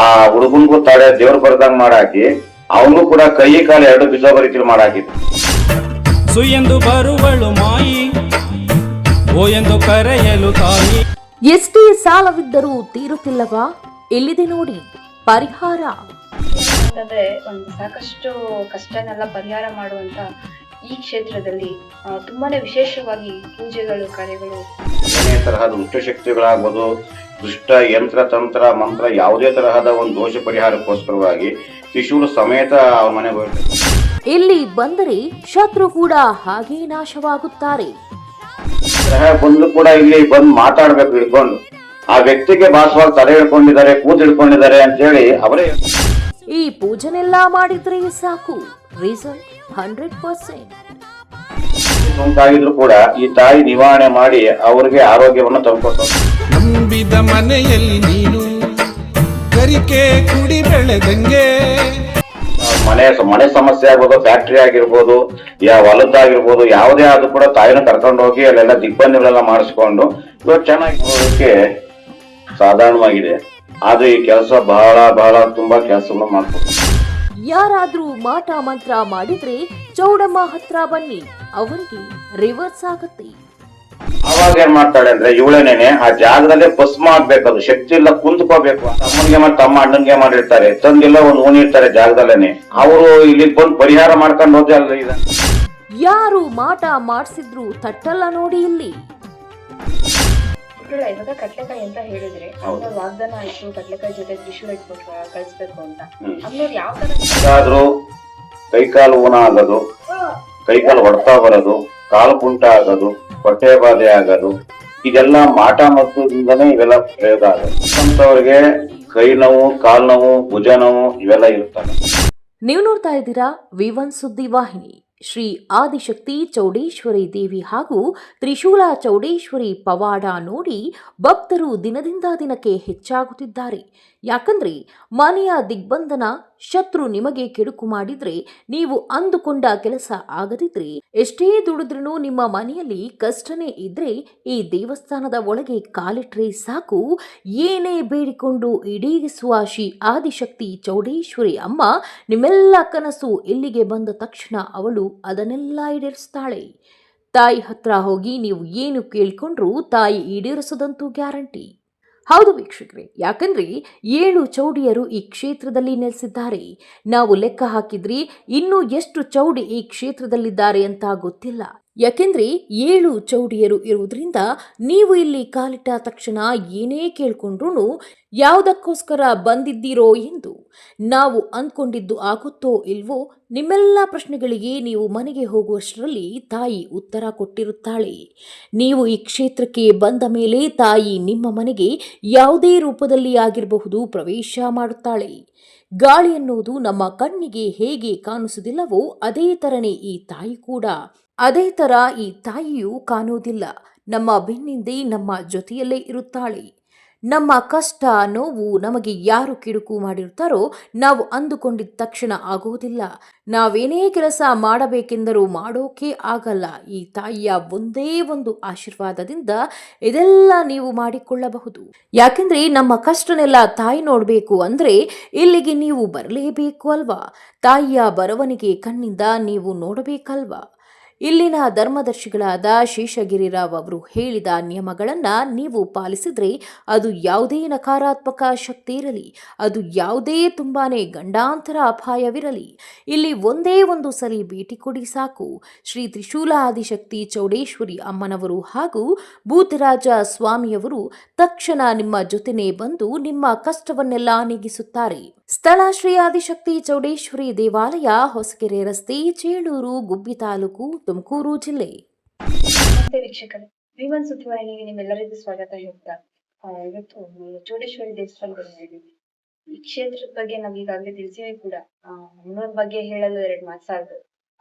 ಆ ಹುಡುಗನ್ಗೂ ತಾಳೆ ದೇವ್ರ ಬರ್ದಂಗ್ ಮಾಡಾಕಿ ಅವನು ಕೂಡ ಕೈ ಕಾಲು ಎರಡು ಬಿದ್ದೋಗ ರೀತಿಲಿ ಮಾಡಾಕಿದ್ರು. ಸುಯೆಂದು ಬರುವಳು ಮಾಯಿ ಓ ಎಂದು ಕರೆಯಲು ತಾಯಿ. ಎಷ್ಟೇ ಸಾಲವಿದ್ದರೂ ತೀರುತ್ತಿಲ್ಲವಾ? ಎಲ್ಲಿದೆ ನೋಡಿ ಪರಿಹಾರ. ಅಂತಂದ್ರೆ ಒಂದು ಸಾಕಷ್ಟು ಕಷ್ಟನೆಲ್ಲ ಪರಿಹಾರ ಮಾಡುವಂತ ಈ ಕ್ಷೇತ್ರದಲ್ಲಿ ತುಂಬಾನೇ ವಿಶೇಷವಾಗಿ ಪೂಜೆಗಳು ಕಾರ್ಯಗಳು ಏನೇ ತರಹದ ದುಷ್ಟಶಕ್ತಿಗಳಾಗ್ಬೋದು, ದುಷ್ಟ ಯಂತ್ರ ತಂತ್ರ ಮಂತ್ರ ಯಾವುದೇ ತರಹದ ಒಂದು ದೋಷ ಪರಿಹಾರಕ್ಕೋಸ್ಕರವಾಗಿ ತ್ರಿಶೂಲ ಸಮೇತ ಅವ್ರ ಮನೆಗೆ ಹೋಗ್ತಾರೆ. ಇಲ್ಲಿ ಬಂದರೆ ಶತ್ರು ಕೂಡ ಹಾಗೇ ನಾಶವಾಗುತ್ತಾರೆ. ಗ್ರಹ ಬಂದು ಕೂಡ ಇಲ್ಲಿ ಬಂದು ಮಾತಾಡ್ಬೇಕು ಹಿಡ್ಕೊಂಡು, ಆ ವ್ಯಕ್ತಿಗೆ ಭಾಸವಾಗಿ ತಲೆ ಹಿಡ್ಕೊಂಡಿದ್ದಾರೆ, ಕೂತ್ ಹಿಡ್ಕೊಂಡಿದ್ದಾರೆ ಅಂತ ಹೇಳಿ ಅವರೇ. ಈ ಪೂಜನೆಲ್ಲ ಮಾಡಿದ್ರೆ ಸಾಕು, ರಿಸಲ್ಟ್ 100%. ಉಂಟಾಗಿದ್ರು ಕೂಡ ಈ ತಾಯಿ ನಿವಾರಣೆ ಮಾಡಿ ಅವರಿಗೆ ಆರೋಗ್ಯವನ್ನು ತಂದುಕೊಟ್ಟು. ನಂಬಿದ ಮನೆಯಲ್ಲಿ ನೀನು ಕರಿಕೆ ಕುಡಿ ಬೆಳೆದಂಗೆ. ಮನೆ ಸಮಸ್ಯೆ ಆಗ್ಬೋದು, ಫ್ಯಾಕ್ಟ್ರಿ ಆಗಿರ್ಬೋದು, ಹೊಲದ್ದಾಗಿರ್ಬೋದು, ಯಾವುದೇ ಆದ್ರೂ ಕೂಡ ತಾಯಿನ ಕರ್ಕೊಂಡು ಹೋಗಿ ಅಲ್ಲೆಲ್ಲ ದಿಗ್ಬಂಧಗಳೆಲ್ಲ ಮಾಡಿಸ್ಕೊಂಡು ಇವಾಗ ಚೆನ್ನಾಗಿ ನೋಡೋದಕ್ಕೆ ಸಾಧಾರಣವಾಗಿದೆ. ಆದ್ರೆ ಈ ಕೆಲಸ ಬಹಳ ಬಹಳ ತುಂಬಾ ಕೆಲಸವನ್ನು ಮಾಡ್ಬೋದು. ಯಾರಾದ್ರೂ ಮಾಟ ಮಂತ್ರ ಮಾಡಿದ್ರೆ ಚೌಡಮ್ಮ ಹತ್ರ ಬನ್ನಿ, ಅವರಿಗೆ ರಿವರ್ಸ್ ಆಗುತ್ತೆ. ಅವಾಗ ಏನ್ ಮಾಡ್ತಾಳೆ ಅಂದ್ರೆ ಇವಳೇನೇನೆ ಆ ಜಾಗದಲ್ಲೇ ಭಸ್ಮ ಆಗ್ಬೇಕು, ಅದು ಶಕ್ತಿ ಇಲ್ಲ ಕುಂತ್ಕೋಬೇಕು. ತಮ್ಮನ್ಗೆ ಮಾಡಿ ತಮ್ಮ ಅಣ್ಣನ್ಗೆ ಮಾಡಿರ್ತಾರೆ, ತಂದೆಲ್ಲ ಒಂದು ಓಣಿರ್ತಾರೆ ಜಾಗದಲ್ಲೇನೆ, ಅವರು ಇಲ್ಲಿ ಬಂದು ಪರಿಹಾರ ಮಾಡ್ಕೊಂಡು ಹೋದ್ರೆ ಅಲ್ಲ ಇದೆ. ಯಾರು ಮಾಟ ಮಾಡಿಸಿದ್ರು ತಟ್ಟಲ್ಲ ನೋಡಿ ಇಲ್ಲಿ. ಇವಾಗ ಕಟ್ಲೆಕಾಯಿ ಅಂತ ಹೇಳಿದ್ರೆ ವಾಗ್ದಾನ ಆಯ್ತು, ಕಟ್ಲೆಕಾಯಿ ಜೊತೆ ತ್ರಿಶೂಲ ಇಟ್ಬಿಟ್ಟು ಕಳಿಸ್ಬೇಕು ಅಂತ. ಅವ್ರು ಯಾವ ತರ ಕೈಕಾಲು ಊನ ಆಗೋದು, ಕೈಕಾಲು ಹೊಡ್ತಾ ಬರೋದು, ಕಾಲು ಕುಂಟ ಆಗೋದು, ಹೊಟ್ಟೆ ಬಾಧೆ ಆಗೋದು, ಇದೆಲ್ಲ ಮಾಟ ಮದ್ದಿಂದನೇ ಇವೆಲ್ಲ ಪ್ರಯೋಗ ಆಗೋದು. ಅಂತವ್ರಿಗೆ ಕೈ ನೋವು, ಕಾಲು ನೋವು, ಭುಜ ನೋವು ಇವೆಲ್ಲ ಇರುತ್ತವೆ. ನೀವು ನೋಡ್ತಾ ಇದ್ದೀರಾ V1 ಸುದ್ದಿ ವಾಹಿನಿ. ಶ್ರೀ ಆದಿಶಕ್ತಿ ಚೌಡೇಶ್ವರಿ ದೇವಿ ಹಾಗೂ ತ್ರಿಶೂಲ ಚೌಡೇಶ್ವರಿ ಪವಾಡ ನೋಡಿ ಭಕ್ತರು ದಿನದಿಂದ ದಿನಕ್ಕೆ ಹೆಚ್ಚಾಗುತ್ತಿದ್ದಾರೆ. ಯಾಕಂದ್ರೆ ಮನೆಯ ದಿಗ್ಬಂಧನ, ಶತ್ರು ನಿಮಗೆ ಕೆಡುಕು ಮಾಡಿದ್ರೆ, ನೀವು ಅಂದುಕೊಂಡ ಕೆಲಸ ಆಗದಿದ್ರೆ, ಎಷ್ಟೇ ದುಡಿದ್ರೂ ನಿಮ್ಮ ಮನೆಯಲ್ಲಿ ಕಷ್ಟನೇ ಇದ್ರೆ ಈ ದೇವಸ್ಥಾನದ ಒಳಗೆ ಕಾಲಿಟ್ರೆ ಸಾಕು, ಏನೇ ಬೇಡಿಕೊಂಡು ಈಡೇರಿಸುವ ಶ್ರೀ ಆದಿಶಕ್ತಿ ಚೌಡೇಶ್ವರಿ ಅಮ್ಮ ನಿಮ್ಮೆಲ್ಲ ಕನಸು ಇಲ್ಲಿಗೆ ಬಂದ ತಕ್ಷಣ ಅವಳು ಅದನ್ನೆಲ್ಲ ಈಡೇರಿಸ್ತಾಳೆ. ತಾಯಿ ಹತ್ರ ಹೋಗಿ ನೀವು ಏನು ಕೇಳಿಕೊಂಡ್ರೂ ತಾಯಿ ಈಡೇರಿಸೋದಂತೂ ಗ್ಯಾರಂಟಿ. ಹೌದು ವೀಕ್ಷಕರೇ, ಯಾಕಂದ್ರೆ 7 ಚೌಡಿಯರು ಈ ಕ್ಷೇತ್ರದಲ್ಲಿ ನೆಲೆಸಿದ್ದಾರೆ. ನಾವು ಲೆಕ್ಕ ಹಾಕಿದ್ರಿ ಇನ್ನೂ ಎಷ್ಟು ಚೌಡಿ ಈ ಕ್ಷೇತ್ರದಲ್ಲಿದ್ದಾರೆ ಅಂತ ಗೊತ್ತಿಲ್ಲ. ಯಾಕೆಂದ್ರೆ 7 ಚೌಡಿಯರು ಇರುವುದರಿಂದ ನೀವು ಇಲ್ಲಿ ಕಾಲಿಟ್ಟ ತಕ್ಷಣ ಏನೇ ಕೇಳ್ಕೊಂಡ್ರು ಯಾವುದಕ್ಕೋಸ್ಕರ ಬಂದಿದ್ದೀರೋ ಎಂದು ನಾವು ಅಂದ್ಕೊಂಡಿದ್ದು ಆಗುತ್ತೋ ಇಲ್ವೋ, ನಿಮ್ಮೆಲ್ಲ ಪ್ರಶ್ನೆಗಳಿಗೆ ನೀವು ಮನೆಗೆ ಹೋಗುವಷ್ಟರಲ್ಲಿ ತಾಯಿ ಉತ್ತರ ಕೊಟ್ಟಿರುತ್ತಾಳೆ. ನೀವು ಈ ಕ್ಷೇತ್ರಕ್ಕೆ ಬಂದ ಮೇಲೆ ತಾಯಿ ನಿಮ್ಮ ಮನೆಗೆ ಯಾವುದೇ ರೂಪದಲ್ಲಿ ಆಗಿರಬಹುದು ಪ್ರವೇಶ ಮಾಡುತ್ತಾಳೆ. ಗಾಳಿ ಎನ್ನುವುದು ನಮ್ಮ ಕಣ್ಣಿಗೆ ಹೇಗೆ ಕಾಣಿಸುವುದಿಲ್ಲವೋ ಅದೇ ತರನೇ ಈ ತಾಯಿ ಕೂಡ. ಅದೇ ತರ ಈ ತಾಯಿಯು ಕಾಣುವುದಿಲ್ಲ, ನಮ್ಮ ಬೆನ್ನಿಂದೆ ನಮ್ಮ ಜೊತೆಯಲ್ಲೇ ಇರುತ್ತಾಳೆ. ನಮ್ಮ ಕಷ್ಟ ನೋವು ನಮಗೆ ಯಾರು ಕಿಡುಕು ಮಾಡಿರುತ್ತಾರೋ ನಾವು ಅಂದುಕೊಂಡಿದ್ದ ತಕ್ಷಣ ಆಗುವುದಿಲ್ಲ. ನಾವೇನೇ ಕೆಲಸ ಮಾಡಬೇಕೆಂದರೂ ಮಾಡೋಕೆ ಆಗಲ್ಲ. ಈ ತಾಯಿಯ ಒಂದೇ ಒಂದು ಆಶೀರ್ವಾದದಿಂದ ಇದೆಲ್ಲ ನೀವು ಮಾಡಿಕೊಳ್ಳಬಹುದು. ಯಾಕೆಂದ್ರೆ ನಮ್ಮ ಕಷ್ಟನೆಲ್ಲ ತಾಯಿ ನೋಡಬೇಕು ಅಂದ್ರೆ ಇಲ್ಲಿಗೆ ನೀವು ಬರಲೇಬೇಕು ಅಲ್ವಾ? ತಾಯಿಯ ಬರವಣಿಗೆ ಕಣ್ಣಿಂದ ನೀವು ನೋಡಬೇಕಲ್ವಾ? ಇಲ್ಲಿನ ಧರ್ಮದರ್ಶಿಗಳಾದ ಶೇಷಗಿರಿರಾವ್ ಅವರು ಹೇಳಿದ ನಿಯಮಗಳನ್ನು ನೀವು ಪಾಲಿಸಿದ್ರೆ ಅದು ಯಾವುದೇ ನಕಾರಾತ್ಮಕ ಶಕ್ತಿ ಇರಲಿ, ಅದು ಯಾವುದೇ ತುಂಬಾನೇ ಗಂಡಾಂತರ ಅಪಾಯವಿರಲಿ, ಇಲ್ಲಿ ಒಂದೇ ಒಂದು ಸರಿ ಭೇಟಿ ಕೊಡಿ ಸಾಕು. ಶ್ರೀ ತ್ರಿಶೂಲ ಆದಿಶಕ್ತಿ ಚೌಡೇಶ್ವರಿ ಅಮ್ಮನವರು ಹಾಗೂ ಭೂತರಾಜ ಸ್ವಾಮಿಯವರು ತಕ್ಷಣ ನಿಮ್ಮ ಜೊತೆನೇ ಬಂದು ನಿಮ್ಮ ಕಷ್ಟವನ್ನೆಲ್ಲ ನೀಗಿಸುತ್ತಾರೆ. ಸ್ಥಳ ಶ್ರೀ ಆದಿಶಕ್ತಿ ಚೌಡೇಶ್ವರಿ ದೇವಾಲಯ, ಹೊಸಕೆರೆ ರಸ್ತೆ, ಚೇಳೂರು, ಗುಬ್ಬಿ ತಾಲೂಕು, ತುಮಕೂರು ಜಿಲ್ಲೆ. ನಮಸ್ತೆ ವೀಕ್ಷಕರೇ, V1 ಸುದ್ದಿವಾಹಿನಿಗೆ ನಿಮ್ಮೆಲ್ಲರಿಗೂ ಸ್ವಾಗತ ಹೇಳ್ತಾ ಇವತ್ತು ಚೌಡೇಶ್ವರಿ ದೇವಸ್ಥಾನದಲ್ಲಿ ಈ ಕ್ಷೇತ್ರದ ಬಗ್ಗೆ ನಾವು ಈಗಾಗಲೇ ತಿಳಿಸಿವೆ ಕೂಡ. ಅಮ್ಮನವ್ರ ಬಗ್ಗೆ ಹೇಳಲು 2 ಮಾತು ಸಾಲದು.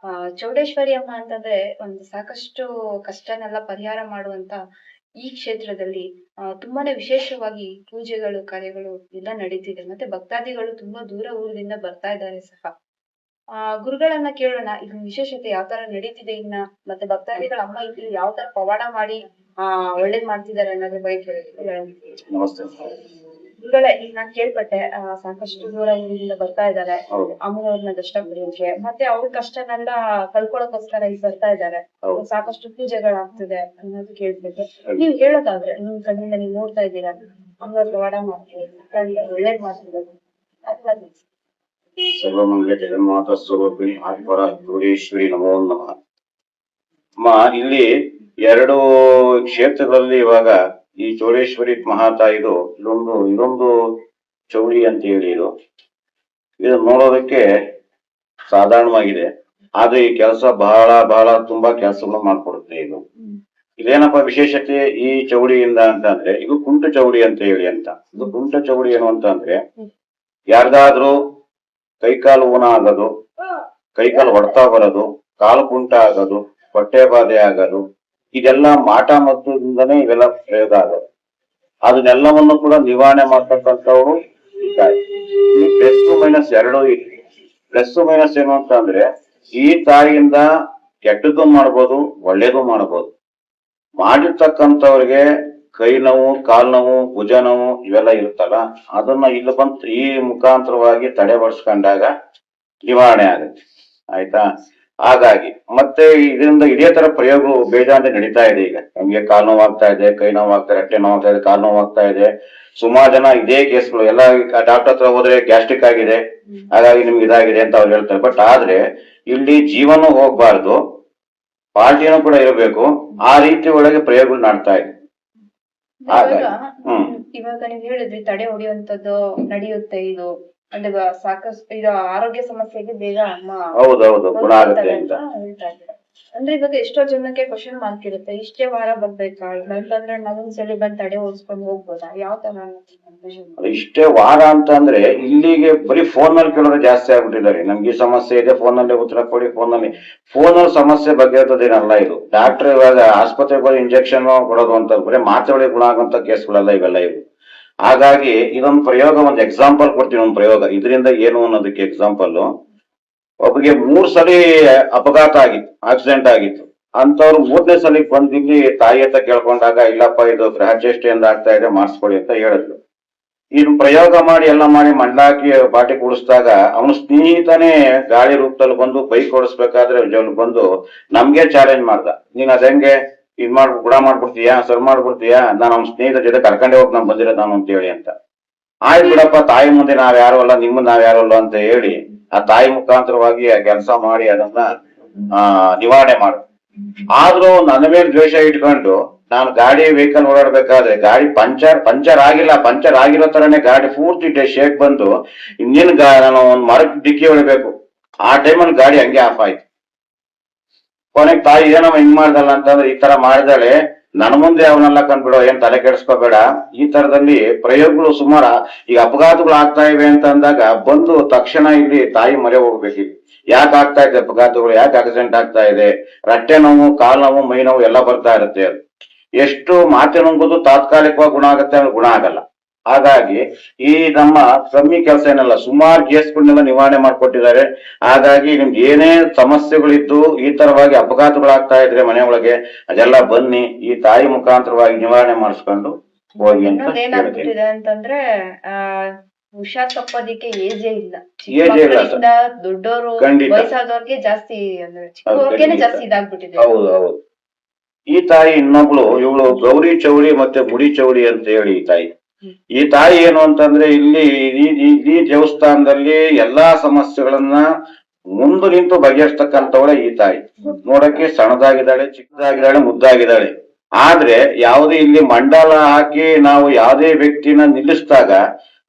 ಚೌಡೇಶ್ವರಿ ಅಮ್ಮ ಅಂತಂದ್ರೆ ಒಂದು ಸಾಕಷ್ಟು ಕಷ್ಟನೆಲ್ಲ ಪರಿಹಾರ ಮಾಡುವಂತ ಈ ಕ್ಷೇತ್ರದಲ್ಲಿ ತುಂಬಾನೇ ವಿಶೇಷವಾಗಿ ಪೂಜೆಗಳು ಕಾರ್ಯಗಳು ಎಲ್ಲ ನಡೀತಿದೆ. ಮತ್ತೆ ಭಕ್ತಾದಿಗಳು ತುಂಬಾ ದೂರ ಊರಿನಿಂದ ಬರ್ತಾ ಇದ್ದಾರೆ ಸಹ. ಗುರುಗಳನ್ನ ಕೇಳೋಣ, ಇದನ್ನ ವಿಶೇಷತೆ ಯಾವ ತರ ನಡೀತಿದೆ ಇನ್ನ, ಮತ್ತೆ ಭಕ್ತಾದಿಗಳ ಅಮ್ಮ ಇಲ್ಲಿ ಯಾವ ತರ ಪವಾಡ ಮಾಡಿ ಒಳ್ಳೇದ್ ಮಾಡ್ತಿದ್ದಾರೆ ಅನ್ನೋದ್ರ ಬಗ್ಗೆ ನಮಸ್ತೆ. ಈಗ ನಾನ್ ಕೇಳ್ಪಟ್ಟೆ ಸಾಕಷ್ಟು ದೂರದಿಂದ ಬರ್ತಾ ಇದ್ದಾರೆ ಹೌದು. ಅಮ್ಮನವ್ರನ್ನ ದರ್ಶನ ಪಡೆಯೋಕೆ, ಮತ್ತೆ ಅವ್ರ ಕಷ್ಟನೆಲ್ಲ ಕಳ್ಕೊಳಕ್ಕೋಸ್ಕರ ಇಲ್ಲಿ ಬರ್ತಾ ಇದ್ದಾರೆ. ಹೌದು. ಸಾಕಷ್ಟು ಪೂಜೆಗಳಾಗ್ತಿದೆ ಅನ್ನೋದು ಕೇಳ್ಬಿಟ್ಟು ನೀವ್ ಹೇಳೋದಾದ್ರೆ ನಿಮ್ ಕಣ್ಣಿಂದ ನೀವ್ ನೋಡ್ತಾ ಇದ್ದೀರಾ ಅಮ್ಮನವ್ರ ಪವಾಡ ಮಾಡ್ತೀವಿ, ಒಳ್ಳೇದ್ ಮಾಡ್ತಿದ್ದಾರೆ ಸರ್ವಮಂಗಲ ಜಗನ್ಮಾತ ಸ್ವರೂಪಿಣಿ ಆದಿಪರ ಚೌಡೇಶ್ವರಿ ನಮೋ ನಮಃ. ಅಮ್ಮ, ಇಲ್ಲಿ 2 ಕ್ಷೇತ್ರದಲ್ಲಿ ಇವಾಗ ಈ ಚೌಡೇಶ್ವರಿ ಮಹಾತಾಯಿದು ಇದೊಂದು ಚೌಡಿ ಅಂತ ಹೇಳಿ ಇದು ನೋಡೋದಕ್ಕೆ ಸಾಧಾರಣವಾಗಿದೆ, ಆದ್ರೆ ಈ ಕೆಲಸ ಬಹಳ ಬಹಳ ತುಂಬಾ ಕೆಲಸಗಳು ಮಾಡ್ಕೊಡುತ್ತೆ. ಇದೇನಪ್ಪ ವಿಶೇಷತೆ ಈ ಚೌಡಿಯಿಂದ ಅಂತಂದ್ರೆ, ಇದು ಕುಂಟು ಚೌಡಿ ಅಂತ ಹೇಳಿ ಇದು ಕುಂಟು ಚೌಡಿ ಏನು ಅಂತಂದ್ರೆ, ಯಾರಿಗಾದ್ರೂ ಕೈಕಾಲು ಊನ ಆಗೋದು, ಕೈಕಾಲು ಹೊಡ್ತಾ ಬರೋದು, ಕಾಲು ಕುಂಟ ಆಗೋದು, ಹೊಟ್ಟೆ ಬಾಧೆ ಆಗೋದು, ಇದೆಲ್ಲ ಮಾಟ ಮದ್ದುದಿಂದನೇ ಇವೆಲ್ಲ ಪ್ರಯೋಗ ಆಗೋದು. ಅದನ್ನೆಲ್ಲವನ್ನು ಕೂಡ ನಿವಾರಣೆ ಮಾಡ್ತಕ್ಕಂಥವ್ರು ಇದ್ದಾರೆ. ಈ +2 +2 ಏನು ಅಂತ ಅಂದ್ರೆ, ಈ ತಾಯಿಯಿಂದ ಕೆಟ್ಟದ್ದು ಮಾಡ್ಬೋದು, ಒಳ್ಳೇದು ಮಾಡ್ಬೋದು. ಮಾಡಿರ್ತಕ್ಕಂಥವ್ರಿಗೆ ಕೈ ನೋವು, ಕಾಲ್ ನೋವು, ಭುಜ ನೋವು ಇವೆಲ್ಲ ಇರುತ್ತಲ್ಲ, ಅದನ್ನ ಇಲ್ಲಿ ಬಂದು ಈ ಮುಖಾಂತರವಾಗಿ ತಡೆಬಡಿಸ್ಕೊಂಡಾಗ ನಿವಾರಣೆ ಆಗುತ್ತೆ. ಆಯ್ತಾ? ಹಾಗಾಗಿ ಮತ್ತೆ ಇದರಿಂದ ಇದೇ ತರ ಪ್ರಯೋಗಗಳು ಬೇಜಾನ್ ನಡೀತಾ ಇದೆ. ಈಗ ನಮ್ಗೆ ಕಾಲ್ ನೋವಾಗ್ತಾ ಇದೆ, ಕೈ ನೋವಾಗ್ತಾ ಇದೆ, ಹೊಟ್ಟೆ ನೋವಾಗ್ತಾ ಇದೆ, ಕಾಲ್ ನೋವಾಗ್ತಾ ಇದೆ. ಸುಮಾರು ಜನ ಇದೇ ಕೇಸ್ಗಳು ಎಲ್ಲ ಡಾಕ್ಟರ್ ಹತ್ರ ಹೋದ್ರೆ ಗ್ಯಾಸ್ಟ್ರಿಕ್ ಆಗಿದೆ, ಹಾಗಾಗಿ ನಿಮ್ಗೆ ಇದಾಗಿದೆ ಅಂತ ಅವ್ರು ಹೇಳ್ತಾರೆ. ಬಟ್ ಆದ್ರೆ ಇಲ್ಲಿ ಜೀವನೂ ಹೋಗ್ಬಾರ್ದು, ಪಾರ್ಟಿನೂ ಕೂಡ ಇರಬೇಕು. ಆ ರೀತಿ ಒಳಗೆ ಪ್ರಯೋಗಗಳು ಮಾಡ್ತಾ ಇದೆ. ಇವಾಗ ನೀವ್ ಹೇಳಿದ್ರಿ ತಡೆ ಹೊಡೆಯುವಂತದ್ದು ನಡೆಯುತ್ತೆ. ಇದು ಅಂದ್ರೆ ಸಾಕಷ್ಟು ಇದು ಆರೋಗ್ಯ ಸಮಸ್ಯೆಗೆ ಬೇಗ ಅಮ್ಮ ಹೌದೌದು ಗುಣ ಆಗುತ್ತೆ ಅಂತ ಹೇಳ್ತಾ ಇದ್ದಾರೆ. ಅಂದ್ರೆ ಇವಾಗ ಎಷ್ಟೋ ಜನಕ್ಕೆ ಕ್ವಶನ್ ಮಾರ್ಕ್ ಇರುತ್ತೆ, ಇಷ್ಟೇ ವಾರ ಬರ್ಬೇಕಾ, ಇಲ್ಲಾಂತಂದ್ರೆ ನಾವೊಂದ್ಸಲಿ ಬಂದ್ ತಡೆ ಓಡಿಸ್ಕೊಂಡು ಹೋಗ್ಬೋದಾ, ಯಾವ ತರ? ಇಷ್ಟೇ ವಾರ ಅಂತ ಅಂದ್ರೆ ಇಲ್ಲಿಗೆ ಬರೀ ಫೋನ್ ನಲ್ಲಿ ಕೇಳೋರು ಜಾಸ್ತಿ ಆಗ್ಬಿಟ್ಟಿದ್ದಾರೆ. ನಮ್ಗೆ ಈ ಸಮಸ್ಯೆ ಇದೆ, ಫೋನ್ ನಲ್ಲಿ ಉತ್ತರ ಕೊಡಿ, ಫೋನ್ ಸಮಸ್ಯೆ ಬಗೆಹರಿಯೋದೇನಲ್ಲ ಇದು. ಡಾಕ್ಟರ್ ಇವಾಗ ಆಸ್ಪತ್ರೆಗೆ ಹೋಗಿ ಇಂಜೆಕ್ಷನ್ ಕೊಡೋದು ಅಂತ ಬರೀ ಮಾತ್ರೆಗಳಿಗೆ ಗುಣ ಆಗುವಂತ ಕೇಸ್ಗಳೆಲ್ಲ ಇವೆಲ್ಲ ಇವು. ಹಾಗಾಗಿ ಇದೊಂದು ಪ್ರಯೋಗ, ಒಂದು ಎಕ್ಸಾಂಪಲ್ ಕೊಡ್ತೀನಿ. ಒಂದು ಪ್ರಯೋಗ ಇದರಿಂದ ಏನು ಅನ್ನೋದಕ್ಕೆ ಎಕ್ಸಾಂಪಲ್, ಒಬ್ಬರಿಗೆ 3 ಸಲ ಅಪಘಾತ ಆಗಿತ್ತು, ಆಕ್ಸಿಡೆಂಟ್ ಆಗಿತ್ತು. ಅಂತವ್ರು 3ನೇ ಸಲಕ್ಕೆ ಬಂದಿಲ್ಲಿ ತಾಯಿ ಹತ್ರ ಕೇಳ್ಕೊಂಡಾಗ, ಇಲ್ಲಪ್ಪ ಇದು ಗ್ರಹಚೇಷ್ಟೆಯಿಂದ ಆಗ್ತಾ ಇದೆ, ಮಾಡಿಸ್ಕೊಳ್ಳಿ ಅಂತ ಹೇಳಿದ್ರು. ಇದು ಪ್ರಯೋಗ ಮಾಡಿ ಎಲ್ಲ ಮಾಡಿ ಮಂಡಾಕಿ ಬಾಟಿ ಕೂಡಿಸಿದಾಗ ಅವನು ಸ್ನೇಹಿತನೇ ಗಾಳಿ ರೂಪದಲ್ಲಿ ಬಂದು ಬೈಕ್ ಓಡಿಸ್ಬೇಕಾದ್ರೆ ಬಂದು ನಮ್ಗೆ ಚಾಲೆಂಜ್ ಮಾಡ್ದ, ನೀನ್ ಅದಂಗೆ ಗುಣ ಮಾಡ್ಬಿಡ್ತೀಯಾ, ಸರ್ ಮಾಡ್ಬಿಡ್ತೀಯಾ, ನಾನು ಅವ್ನ ಸ್ನೇಹಿತರ ಜೊತೆ ಕರ್ಕೊಂಡೆ ಹೋಗಿ ನಾನು ಬಂದಿರೋದು ನಾನು ಅಂತ ಹೇಳಿ ಅಂತ. ಆಯ್ತು ಬಿಡಪ್ಪ, ತಾಯಿ ಮುಂದೆ ನಾವ್ ಯಾರು ಅಲ್ಲ, ನಿಮ್ಮನ್ನ ನಾವ್ ಯಾರು ಅಲ್ಲ ಅಂತ ಹೇಳಿ ಆ ತಾಯಿ ಮುಖಾಂತರವಾಗಿ ಆ ಕೆಲಸ ಮಾಡಿ ಅದನ್ನ ನಿವಾರಣೆ ಮಾಡು. ಆದ್ರೂ ನನ್ನ ಮೇಲೆ ದ್ವೇಷ ಇಟ್ಕೊಂಡು ನಾನು ಗಾಡಿ ವೆಹಿಕಲ್ ಓಡಾಡ್ಬೇಕಾದ್ರೆ ಗಾಡಿ ಪಂಚರ್ ಆಗಿರೋ ತರನೇ ಗಾಡಿ ಪೂರ್ತಿ ಶೇಕ್ ಬಂದು ಇನ್ನೇನು ನಾನು ಒಂದ್ ಮರಕ್ಕೆ ಡಿಕ್ಕಿ ಹೊಡಿಬೇಕು. ಆ ಟೈಮಲ್ಲಿ ಗಾಡಿ ಹಂಗೆ ಆಫ್ ಆಯ್ತು. ಕೊನೆಗೆ ತಾಯಿ ಏನಮ್ಮ ಹಿಂಗ್ ಮಾಡ್ದಲ್ಲ ಅಂತಂದ್ರೆ, ಈ ತರ ಮಾಡಿದಾಳೆ, ನನ್ ಮುಂದೆ ಅವನೆಲ್ಲ ಕಂಡ್ಬಿಡೋ, ಏನ್ ತಲೆ ಕೆಡಿಸ್ಕೋಬೇಡ. ಈ ತರದಲ್ಲಿ ಪ್ರಯೋಗಗಳು ಸುಮಾರು ಈಗ ಅಪಘಾತಗಳು ಆಗ್ತಾ ಇವೆ ಅಂತ ಅಂದಾಗ ಬಂದು ತಕ್ಷಣ ಇಲ್ಲಿ ತಾಯಿ ಮೊರೆ ಹೋಗ್ಬೇಕು. ಯಾಕೆ ಆಗ್ತಾ ಇದೆ ಅಪಘಾತಗಳು, ಯಾಕೆ ಆಕ್ಸಿಡೆಂಟ್ ಆಗ್ತಾ ಇದೆ, ರಟ್ಟೆ ನೋವು, ಕಾಲ್ ನೋವು, ಮೈ ನೋವು ಎಲ್ಲ ಬರ್ತಾ ಇರುತ್ತೆ. ಅದು ಎಷ್ಟು ಮಾತೆ ನುಂಗುದು ತಾತ್ಕಾಲಿಕವಾಗಿ ಗುಣ ಆಗುತ್ತೆ, ಅಂದ್ರೆ ಗುಣ ಆಗಲ್ಲ. ಹಾಗಾಗಿ ಈ ನಮ್ಮ ಕಮ್ಮಿ ಕೆಲಸ ಏನಲ್ಲ, ಸುಮಾರು ಕೇಸ್ಗಳನ್ನೆಲ್ಲ ನಿವಾರಣೆ ಮಾಡ್ಕೊಟ್ಟಿದ್ದಾರೆ. ಹಾಗಾಗಿ ನಿಮ್ಗೆ ಏನೇ ಸಮಸ್ಯೆಗಳಿದ್ದು ಈ ತರವಾಗಿ ಅಪಘಾತಗಳಾಗ್ತಾ ಇದ್ರೆ ಮನೆ ಒಳಗೆ, ಅದೆಲ್ಲ ಬನ್ನಿ ಈ ತಾಯಿ ಮುಖಾಂತರವಾಗಿ ನಿವಾರಣೆ ಮಾಡಿಸ್ಕೊಂಡು ಹೋಗಿ ಅಂತ ಏನಾಗ್ಬಿಟ್ಟಿದೆ ಅಂತಂದ್ರೆ ಹುಷಾರ್ ತಪ್ಪೋದಿಕ್ಕೆ ಏಜೇ ಇಲ್ಲ. ದೊಡ್ಡವರು ವಯಸ್ಸಾದವ್ರಿಗೆ ಜಾಸ್ತಿ, ಅಂದ್ರೆ ಚಿಕ್ಕವ್ರಿಗೇನೆ ಜಾಸ್ತಿ ಇದಾಗ್ಬಿಟ್ಟಿದೆ. ಹೌದು ಹೌದು. ಈ ತಾಯಿ ಇನ್ನೊಬ್ಳು, ಇವಳು ಗೌರಿ ಚೌಡಿ ಮತ್ತೆ ಮುಡಿ ಚೌಡಿ ಅಂತ ಹೇಳಿ ಈ ತಾಯಿ ಏನು ಅಂತಂದ್ರೆ, ಇಲ್ಲಿ ಈ ದೇವಸ್ಥಾನದಲ್ಲಿ ಎಲ್ಲಾ ಸಮಸ್ಯೆಗಳನ್ನ ಮುಂದೆ ನಿಂತು ಬಗೆಹರಿಸ್ತಕ್ಕಂಥವಳೆ ಈ ತಾಯಿ. ನೋಡಕ್ಕೆ ಸಣ್ಣದಾಗಿದ್ದಾಳೆ, ಚಿಕ್ಕದಾಗಿದ್ದಾಳೆ, ಮುದ್ದಾಗಿದ್ದಾಳೆ. ಆದ್ರೆ ಯಾವುದೇ ಇಲ್ಲಿ ಮಂಡಲ ಹಾಕಿ ನಾವು ಯಾವುದೇ ವ್ಯಕ್ತಿನ ನಿಲ್ಲಿಸಿದಾಗ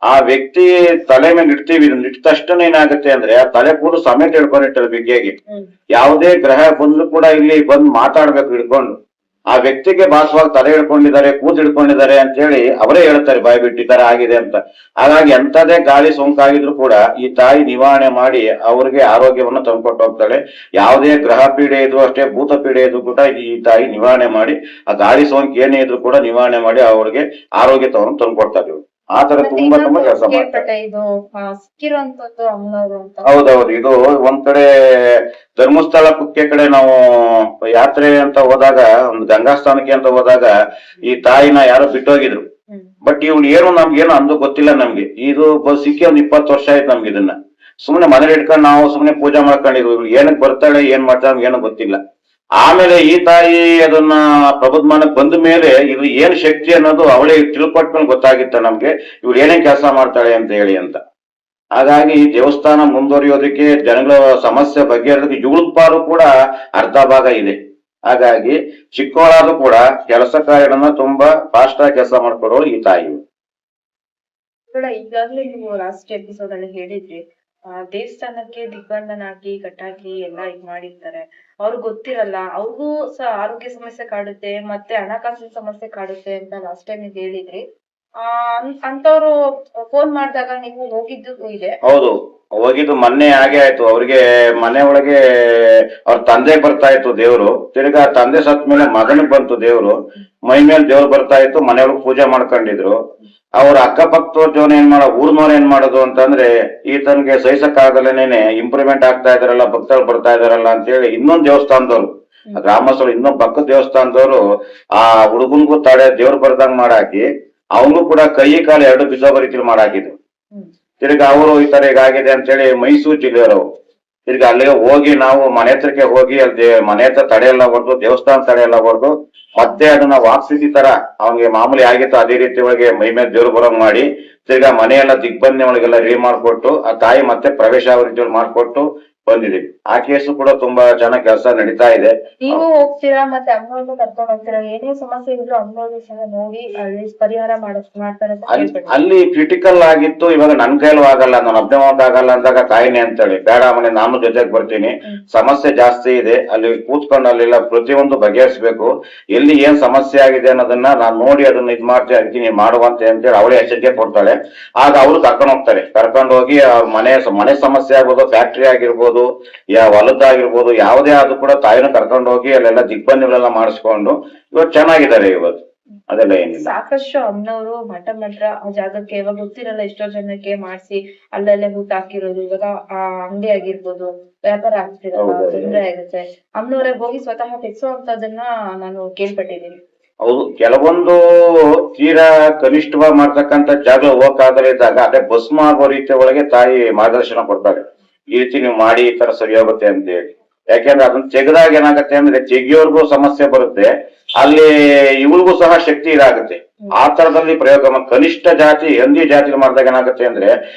ಆ ವ್ಯಕ್ತಿ ತಲೆ ಮೇಲೆ ಇಡ್ತೀವಿ, ಇಟ್ಟ ತಕ್ಷಣ ಏನಾಗುತ್ತೆ ಅಂದ್ರೆ ಆ ತಲೆ ಕೂಡ ಸಮೇತ ಹಿಡ್ಕೊಂಡಿರ್ತಾರೆ ಬಿಗ್ಗೆಗೆ. ಯಾವುದೇ ಗ್ರಹ ಬಂದ್ರು ಕೂಡ ಇಲ್ಲಿ ಬಂದು ಮಾತಾಡ್ಬೇಕು ಹಿಡ್ಕೊಂಡು. ಆ ವ್ಯಕ್ತಿಗೆ ಭಾಸವಾಗಿ ತಲೆ ಹಿಡ್ಕೊಂಡಿದ್ದಾರೆ, ಕೂತ್ ಹಿಡ್ಕೊಂಡಿದ್ದಾರೆ ಅಂತ ಹೇಳಿ ಅವರೇ ಹೇಳ್ತಾರೆ, ಬಾಯ್ ಬಿಟ್ಟಿದ್ದಾರೆ ಆಗಿದೆ ಅಂತ. ಹಾಗಾಗಿ ಎಂತದೇ ಗಾಳಿ ಸೋಂಕಾಗಿದ್ರು ಕೂಡ ಈ ತಾಯಿ ನಿವಾರಣೆ ಮಾಡಿ ಅವ್ರಿಗೆ ಆರೋಗ್ಯವನ್ನು ತಂದ್ಕೊಟ್ಟು ಹೋಗ್ತಾಳೆ. ಯಾವುದೇ ಗ್ರಹ ಪೀಡೆ ಇದ್ರು ಅಷ್ಟೇ, ಭೂತ ಪೀಡೆ ಇದ್ರು ಕೂಡ ಈ ತಾಯಿ ನಿವಾರಣೆ ಮಾಡಿ, ಆ ಗಾಳಿ ಸೋಂಕು ಏನೇ ಇದ್ರು ಕೂಡ ನಿವಾರಣೆ ಮಾಡಿ ಅವ್ರಿಗೆ ಆರೋಗ್ಯ ತಂದ್ಕೊಡ್ತಾರೆ. ಆ ತರ ಮತ್ತೆ ತುಂಬಾ ತುಂಬಾ ಇನ್ನೊಂದು ಕೆಲಸ ಮಾಡ್ತಾರೆ. ಕೇಳ್ಪಟ್ಟೆ ಇದು ಸಿಕ್ಕಿರುವಂತದ್ದು ಅಮ್ಮನವರು ಅಂತ. ಹೌದೌದು, ಇದು ಒಂದ್ ಕಡೆ ಧರ್ಮಸ್ಥಳ ಕುಕ್ಕೆ ಕಡೆ ನಾವು ಯಾತ್ರೆ ಅಂತ ಹೋದಾಗ, ಒಂದು ಗಂಗಾ ಸ್ಥಾನಕ್ಕೆ ಅಂತ ಹೋದಾಗ ಈ ತಾಯಿನ ಯಾರೋ ಬಿಟ್ಟೋಗಿದ್ರು. ಹ್ಮ್. ಬಟ್ ಇವ್ನು ಏನು ನಮ್ಗೇನು ಅಂದು ಗೊತ್ತಿಲ್ಲ ನಮ್ಗೆ. ಇದು ಸಿಕ್ಕಿ ಒಂದ್ 20 ವರ್ಷ ಆಯ್ತು ನಮ್ಗೆ ಇದನ್ನ. ಸುಮ್ನೆ ಮನೇಲಿ ಇಟ್ಕೊಂಡು ನಾವು ಸುಮ್ನೆ ಪೂಜೆ ಮಾಡ್ಕೊಂಡಿದ್ವಿ. ಇವ್ಳು ಏನಕ್ ಬರ್ತಾಳೆ ಏನ್ ಮಾಡ್ತಾಳೆ ನಮ್ಗೆ ಏನೋ ಗೊತ್ತಿಲ್ಲ. ಆಮೇಲೆ ಈ ತಾಯಿ ಅದನ್ನ ಪ್ರಬುದ್ಧಮಾನಕ್ಕೆ ಬಂದ ಮೇಲೆ ಇದು ಏನ್ ಶಕ್ತಿ ಅನ್ನೋದು ಅವಳೇ ತಿಳ್ಕೊಟ್ಮೇಲೆ ಗೊತ್ತಾಗಿತ್ತ ನಮ್ಗೆ, ಇವ್ಳು ಏನೇನ್ ಕೆಲಸ ಮಾಡ್ತಾಳೆ ಅಂತ ಹೇಳಿ ಅಂತ. ಹಾಗಾಗಿ ಈ ದೇವಸ್ಥಾನ ಮುಂದುವರಿಯೋದಕ್ಕೆ, ಜನಗಳ ಸಮಸ್ಯೆ ಬಗೆಹರಿಯೋದಕ್ಕೆ ಇವಳ ಪಾಲು ಕೂಡ ಅರ್ಧ ಭಾಗ ಇದೆ. ಹಾಗಾಗಿ ಚಿಕ್ಕವಳಾದ್ರೂ ಕೂಡ ಕೆಲಸ ಕಾರ್ಯಗಳನ್ನ ತುಂಬಾ ಫಾಸ್ಟ್ ಆಗಿ ಕೆಲಸ ಮಾಡ್ಕೊಡೋಳು ಈ ತಾಯಿ. ಕೂಡ ಈಗಾಗ್ಲೇ ನೀವು ಲಾಸ್ಟ್ ಎಪಿಸೋಡ್ ಅಲ್ಲಿ ಹೇಳಿದ್ರಿ, ದೇವಸ್ಥಾನಕ್ಕೆ ದಿಗ್ಬಂಧನ ಹಾಕಿ ಕಟ್ಟಾಕಿ ಎಲ್ಲ ಇದ್ ಮಾಡಿರ್ತಾರೆ. ಅವ್ರಿಗೆ ಗೊತ್ತಿರಲ್ಲ, ಅವ್ರಿಗೂ ಸಹ ಆರೋಗ್ಯ ಸಮಸ್ಯೆ ಕಾಡುತ್ತೆ, ಮತ್ತೆ ಹಣಕಾಸಿನ ಸಮಸ್ಯೆ ಕಾಡುತ್ತೆ ಅಂತ ಲಾಸ್ಟ್ ಟೈಮ್ ನೀವು ಹೇಳಿದ್ರಿ. ಅಂತವ್ರು ಫೋನ್ ಮಾಡಿದಾಗ ನೀವು ಹೋಗಿದ್ದು ಇದೆ. ಹೌದು, ಹೋಗಿದ್ದು ಮೊನ್ನೆ ಹಾಗೆ ಆಯ್ತು. ಅವ್ರಿಗೆ ಮನೆ ಒಳಗೆ ಅವ್ರ ತಂದೆ ಬರ್ತಾ ಇತ್ತು ದೇವ್ರು, ತಿರ್ಗಾ ತಂದೆ ಸತ್ ಮೇಲೆ ಮಗನಿಗೆ ಬಂತು ದೇವ್ರು, ಮೈ ಮೇಲೆ ದೇವ್ರು ಬರ್ತಾ ಇತ್ತು, ಮನೆಯೊಳಗೆ ಪೂಜೆ ಮಾಡ್ಕೊಂಡಿದ್ರು. ಅವ್ರ ಅಕ್ಕಪಕ್ಕದವ್ರ ಜೀವನ ಊರ್ನವ್ರ ಏನ್ ಮಾಡೋದು ಅಂತಂದ್ರೆ, ಈತನ್ಗೆ ಸಹಿಸಕ್ಕಾಗಲೇನೆ ಇಂಪ್ರೂವ್ಮೆಂಟ್ ಆಗ್ತಾ ಇದಾರಲ್ಲ, ಭಕ್ತರು ಬರ್ತಾ ಇದಾರಲ್ಲ ಅಂತ ಹೇಳಿ ಇನ್ನೊಂದ್ ದೇವಸ್ಥಾನದವ್ರು, ಗ್ರಾಮಸ್ಥರು ಇನ್ನೊಂದ್ ಪಕ್ಕದ ದೇವಸ್ಥಾನದವ್ರು ಆ ಹುಡುಗನ್ಗೂ ತಡೆ ದೇವ್ರು ಬರ್ದಂಗ್ ಮಾಡಾಕಿ, ಅವನು ಕೂಡ ಕೈ ಕಾಲು ಎರಡು ಬಿದ್ದೋಗೋ ರೀತಿಲಿ ಮಾಡಾಕಿದ್ರು. ತಿರ್ಗಾ ಅವರು ಈ ತರ ಹೀಗಾಗಿದೆ ಅಂತ ಹೇಳಿ ಮೈಸೂರು ಜಿಲ್ಲೆಯವರು ತಿರ್ಗಾ ಅಲ್ಲಿಗೆ ಹೋಗಿ ನಾವು ಮನೆ ಹತ್ರಕ್ಕೆ ಹೋಗಿ ಅಲ್ಲಿ ಮನೆ ಹತ್ರ ತಡೆ ಎಲ್ಲ ಹೊಡೆದು, ದೇವಸ್ಥಾನ ತಡೆ ಎಲ್ಲ ಹೊಡೆದು, ಮತ್ತೆ ಅದನ್ನ ವಾಪಸಿ ತರ ಅವನಿಗೆ ಮಾಮೂಲಿ ಆಗಿತ್ತು ಅದೇ ರೀತಿ ಒಳಗೆ ಮೈ ಮೇಲೆ ದೇವ್ರು ಬರೋಂಗ್ ಮಾಡಿ, ತಿರ್ಗಾ ಮನೆಯೆಲ್ಲ ದಿಗ್ಬಂಧನೆ ಒಳಗೆಲ್ಲ ರೆಡಿ ಮಾಡ್ಕೊಟ್ಟು ಆ ತಾಯಿ ಮತ್ತೆ ಪ್ರವೇಶ ಆಗ ರೀತಿ ಮಾಡ್ಕೊಟ್ಟು ಬಂದಿದ್ದೀವಿ. ಆ ಕೇಸು ಕೂಡ ತುಂಬಾ ಚೆನ್ನಾಗಿ ಕೆಲಸ ನಡೀತಾ ಇದೆ. ನೀವು ಹೋಗ್ತೀರಾ, ಮತ್ತೆ ಅಮ್ಮನವ್ರನ್ನ ಕರ್ಕೊಂಡು ಹೋಗ್ತೀರಾ, ಏನೇ ಸಮಸ್ಯೆ ಇದ್ರು ಅಮ್ಮನವ್ರು ಸಹ ನೋಡಿ ಅಲ್ಲಿ ಪರಿಹಾರ ಮಾಡ್ತಾರೆ ಅಂತ ಕೇಳ್ಪಟ್ಟೆ. ಅಲ್ಲಿ ಕ್ರಿಟಿಕಲ್ ಆಗಿತ್ತು, ಇವಾಗ ನನ್ ಕೈಲೂ ಆಗಲ್ಲ, ನಾನು ಒಬ್ಬನೇ ಹೋಗಕ್ಕಾಗಲ್ಲ ಅಂದಾಗ ತಾಯಿನೇ ಅಂತೇಳಿ, ಬೇಡ ಮನೆ ನಾನು ಜೊತೆಗೆ ಬರ್ತೀನಿ, ಸಮಸ್ಯೆ ಜಾಸ್ತಿ ಇದೆ, ಅಲ್ಲಿ ಕೂತ್ಕೊಂಡು ಅಲ್ಲೆಲ್ಲ ಪ್ರತಿಯೊಂದು ಬಗೆಹರಿಸಬೇಕು, ಎಲ್ಲಿ ಏನ್ ಸಮಸ್ಯೆ ಆಗಿದೆ ಅನ್ನೋದನ್ನ ನಾನು ನೋಡಿ ಅದನ್ನ ಇದ್ ಮಾಡ್ತೀನಿ, ಅದಕ್ಕೆ ನೀನ್ ಮಾಡುವಂತೆ ಅಂತೇಳಿ ಅವಳೇ ಎಚ್ಚರಿಕೆ ಕೊಡ್ತಾಳೆ. ಆಗ ಅವ್ರು ಕರ್ಕೊಂಡು ಹೋಗ್ತಾರೆ. ಕರ್ಕೊಂಡು ಹೋಗಿ ಅವ್ರ ಮನೆ ಸಮಸ್ಯೆ ಆಗ್ಬೋದು, ಫ್ಯಾಕ್ಟ್ರಿ ಆಗಿರ್ಬೋದು, ಹೊಲದ್ದಾಗಿರ್ಬೋದು, ಯಾವುದೇ ಆದ್ರೂ ಕೂಡ ತಾಯಿನ ಕರ್ಕೊಂಡು ಹೋಗಿ ಅಲ್ಲೆಲ್ಲ ದಿಗ್ಬಂಧನೆಗಳೆಲ್ಲ ಮಾಡಿಸ್ಕೊಂಡು ಇವತ್ತು ಚೆನ್ನಾಗಿದ್ದಾರೆ ಇವತ್ತು. ಅದೆಲ್ಲ ಏನಿಲ್ಲ. ಸಾಕಷ್ಟು ಅಮ್ಮನವರು ಮಠ ಆ ಜಾಗಕ್ಕೆ ಇವಾಗ ಗೊತ್ತಿರಲ್ಲ ಎಷ್ಟೋ ಜನಕ್ಕೆ ಮಾಡಿಸಿ ಅಲ್ಲಲ್ಲೇ ಊಟ ಹಾಕಿರೋದು, ಇವಾಗ ಆ ಅಂಗಡಿ ಆಗಿರ್ಬೋದು, ವ್ಯಾಪಾರ ಆಗ್ತಿರಲ್ಲ, ತೊಂದರೆ ಆಗುತ್ತೆ. ಅಮ್ಮನವರೇ ಹೋಗಿ ಸ್ವತಃ ತೆಗ್ಸುವಂತದನ್ನ ನಾನು ಕೇಳ್ಪಟ್ಟಿದ್ದೀನಿ. ಹೌದು, ಕೆಲವೊಂದು ತೀರಾ ಕನಿಷ್ಠವಾಗಿ ಮಾಡ್ತಕ್ಕಂಥ ಜಾಗ ಹೋಗಕ್ಕಾಗದೇ ಇದ್ದಾಗ ಅದೇ ಭಸ್ಮ ಆಗೋ ರೀತಿಯ ಒಳಗೆ ತಾಯಿ ಮಾರ್ಗದರ್ಶನ ಕೊಡ್ತಾರೆ. ಈ ರೀತಿ ನೀವು ಮಾಡಿ ಈ ತರ ಸರಿ ಹೋಗುತ್ತೆ ಅಂತ ಹೇಳಿ. ಯಾಕೆಂದ್ರೆ ಅದನ್ನ ತೆಗೆದಾಗ ಏನಾಗುತ್ತೆ ಅಂದ್ರೆ ತೆಗಿಯೋರ್ಗೂ ಸಮಸ್ಯೆ ಬರುತ್ತೆ, ಅಲ್ಲಿ ಇವಳಿಗೂ ಸಹ ಶಕ್ತಿ ಇದಾಗುತ್ತೆ. ಆ ತರದಲ್ಲಿ ಪ್ರಯೋಗ ಕನಿಷ್ಠ ಜಾತಿ ಹಂದಿ ಜಾತಿ ಮಾಡಿದಾಗ ಏನಾಗುತ್ತೆ ಅಂದ್ರೆ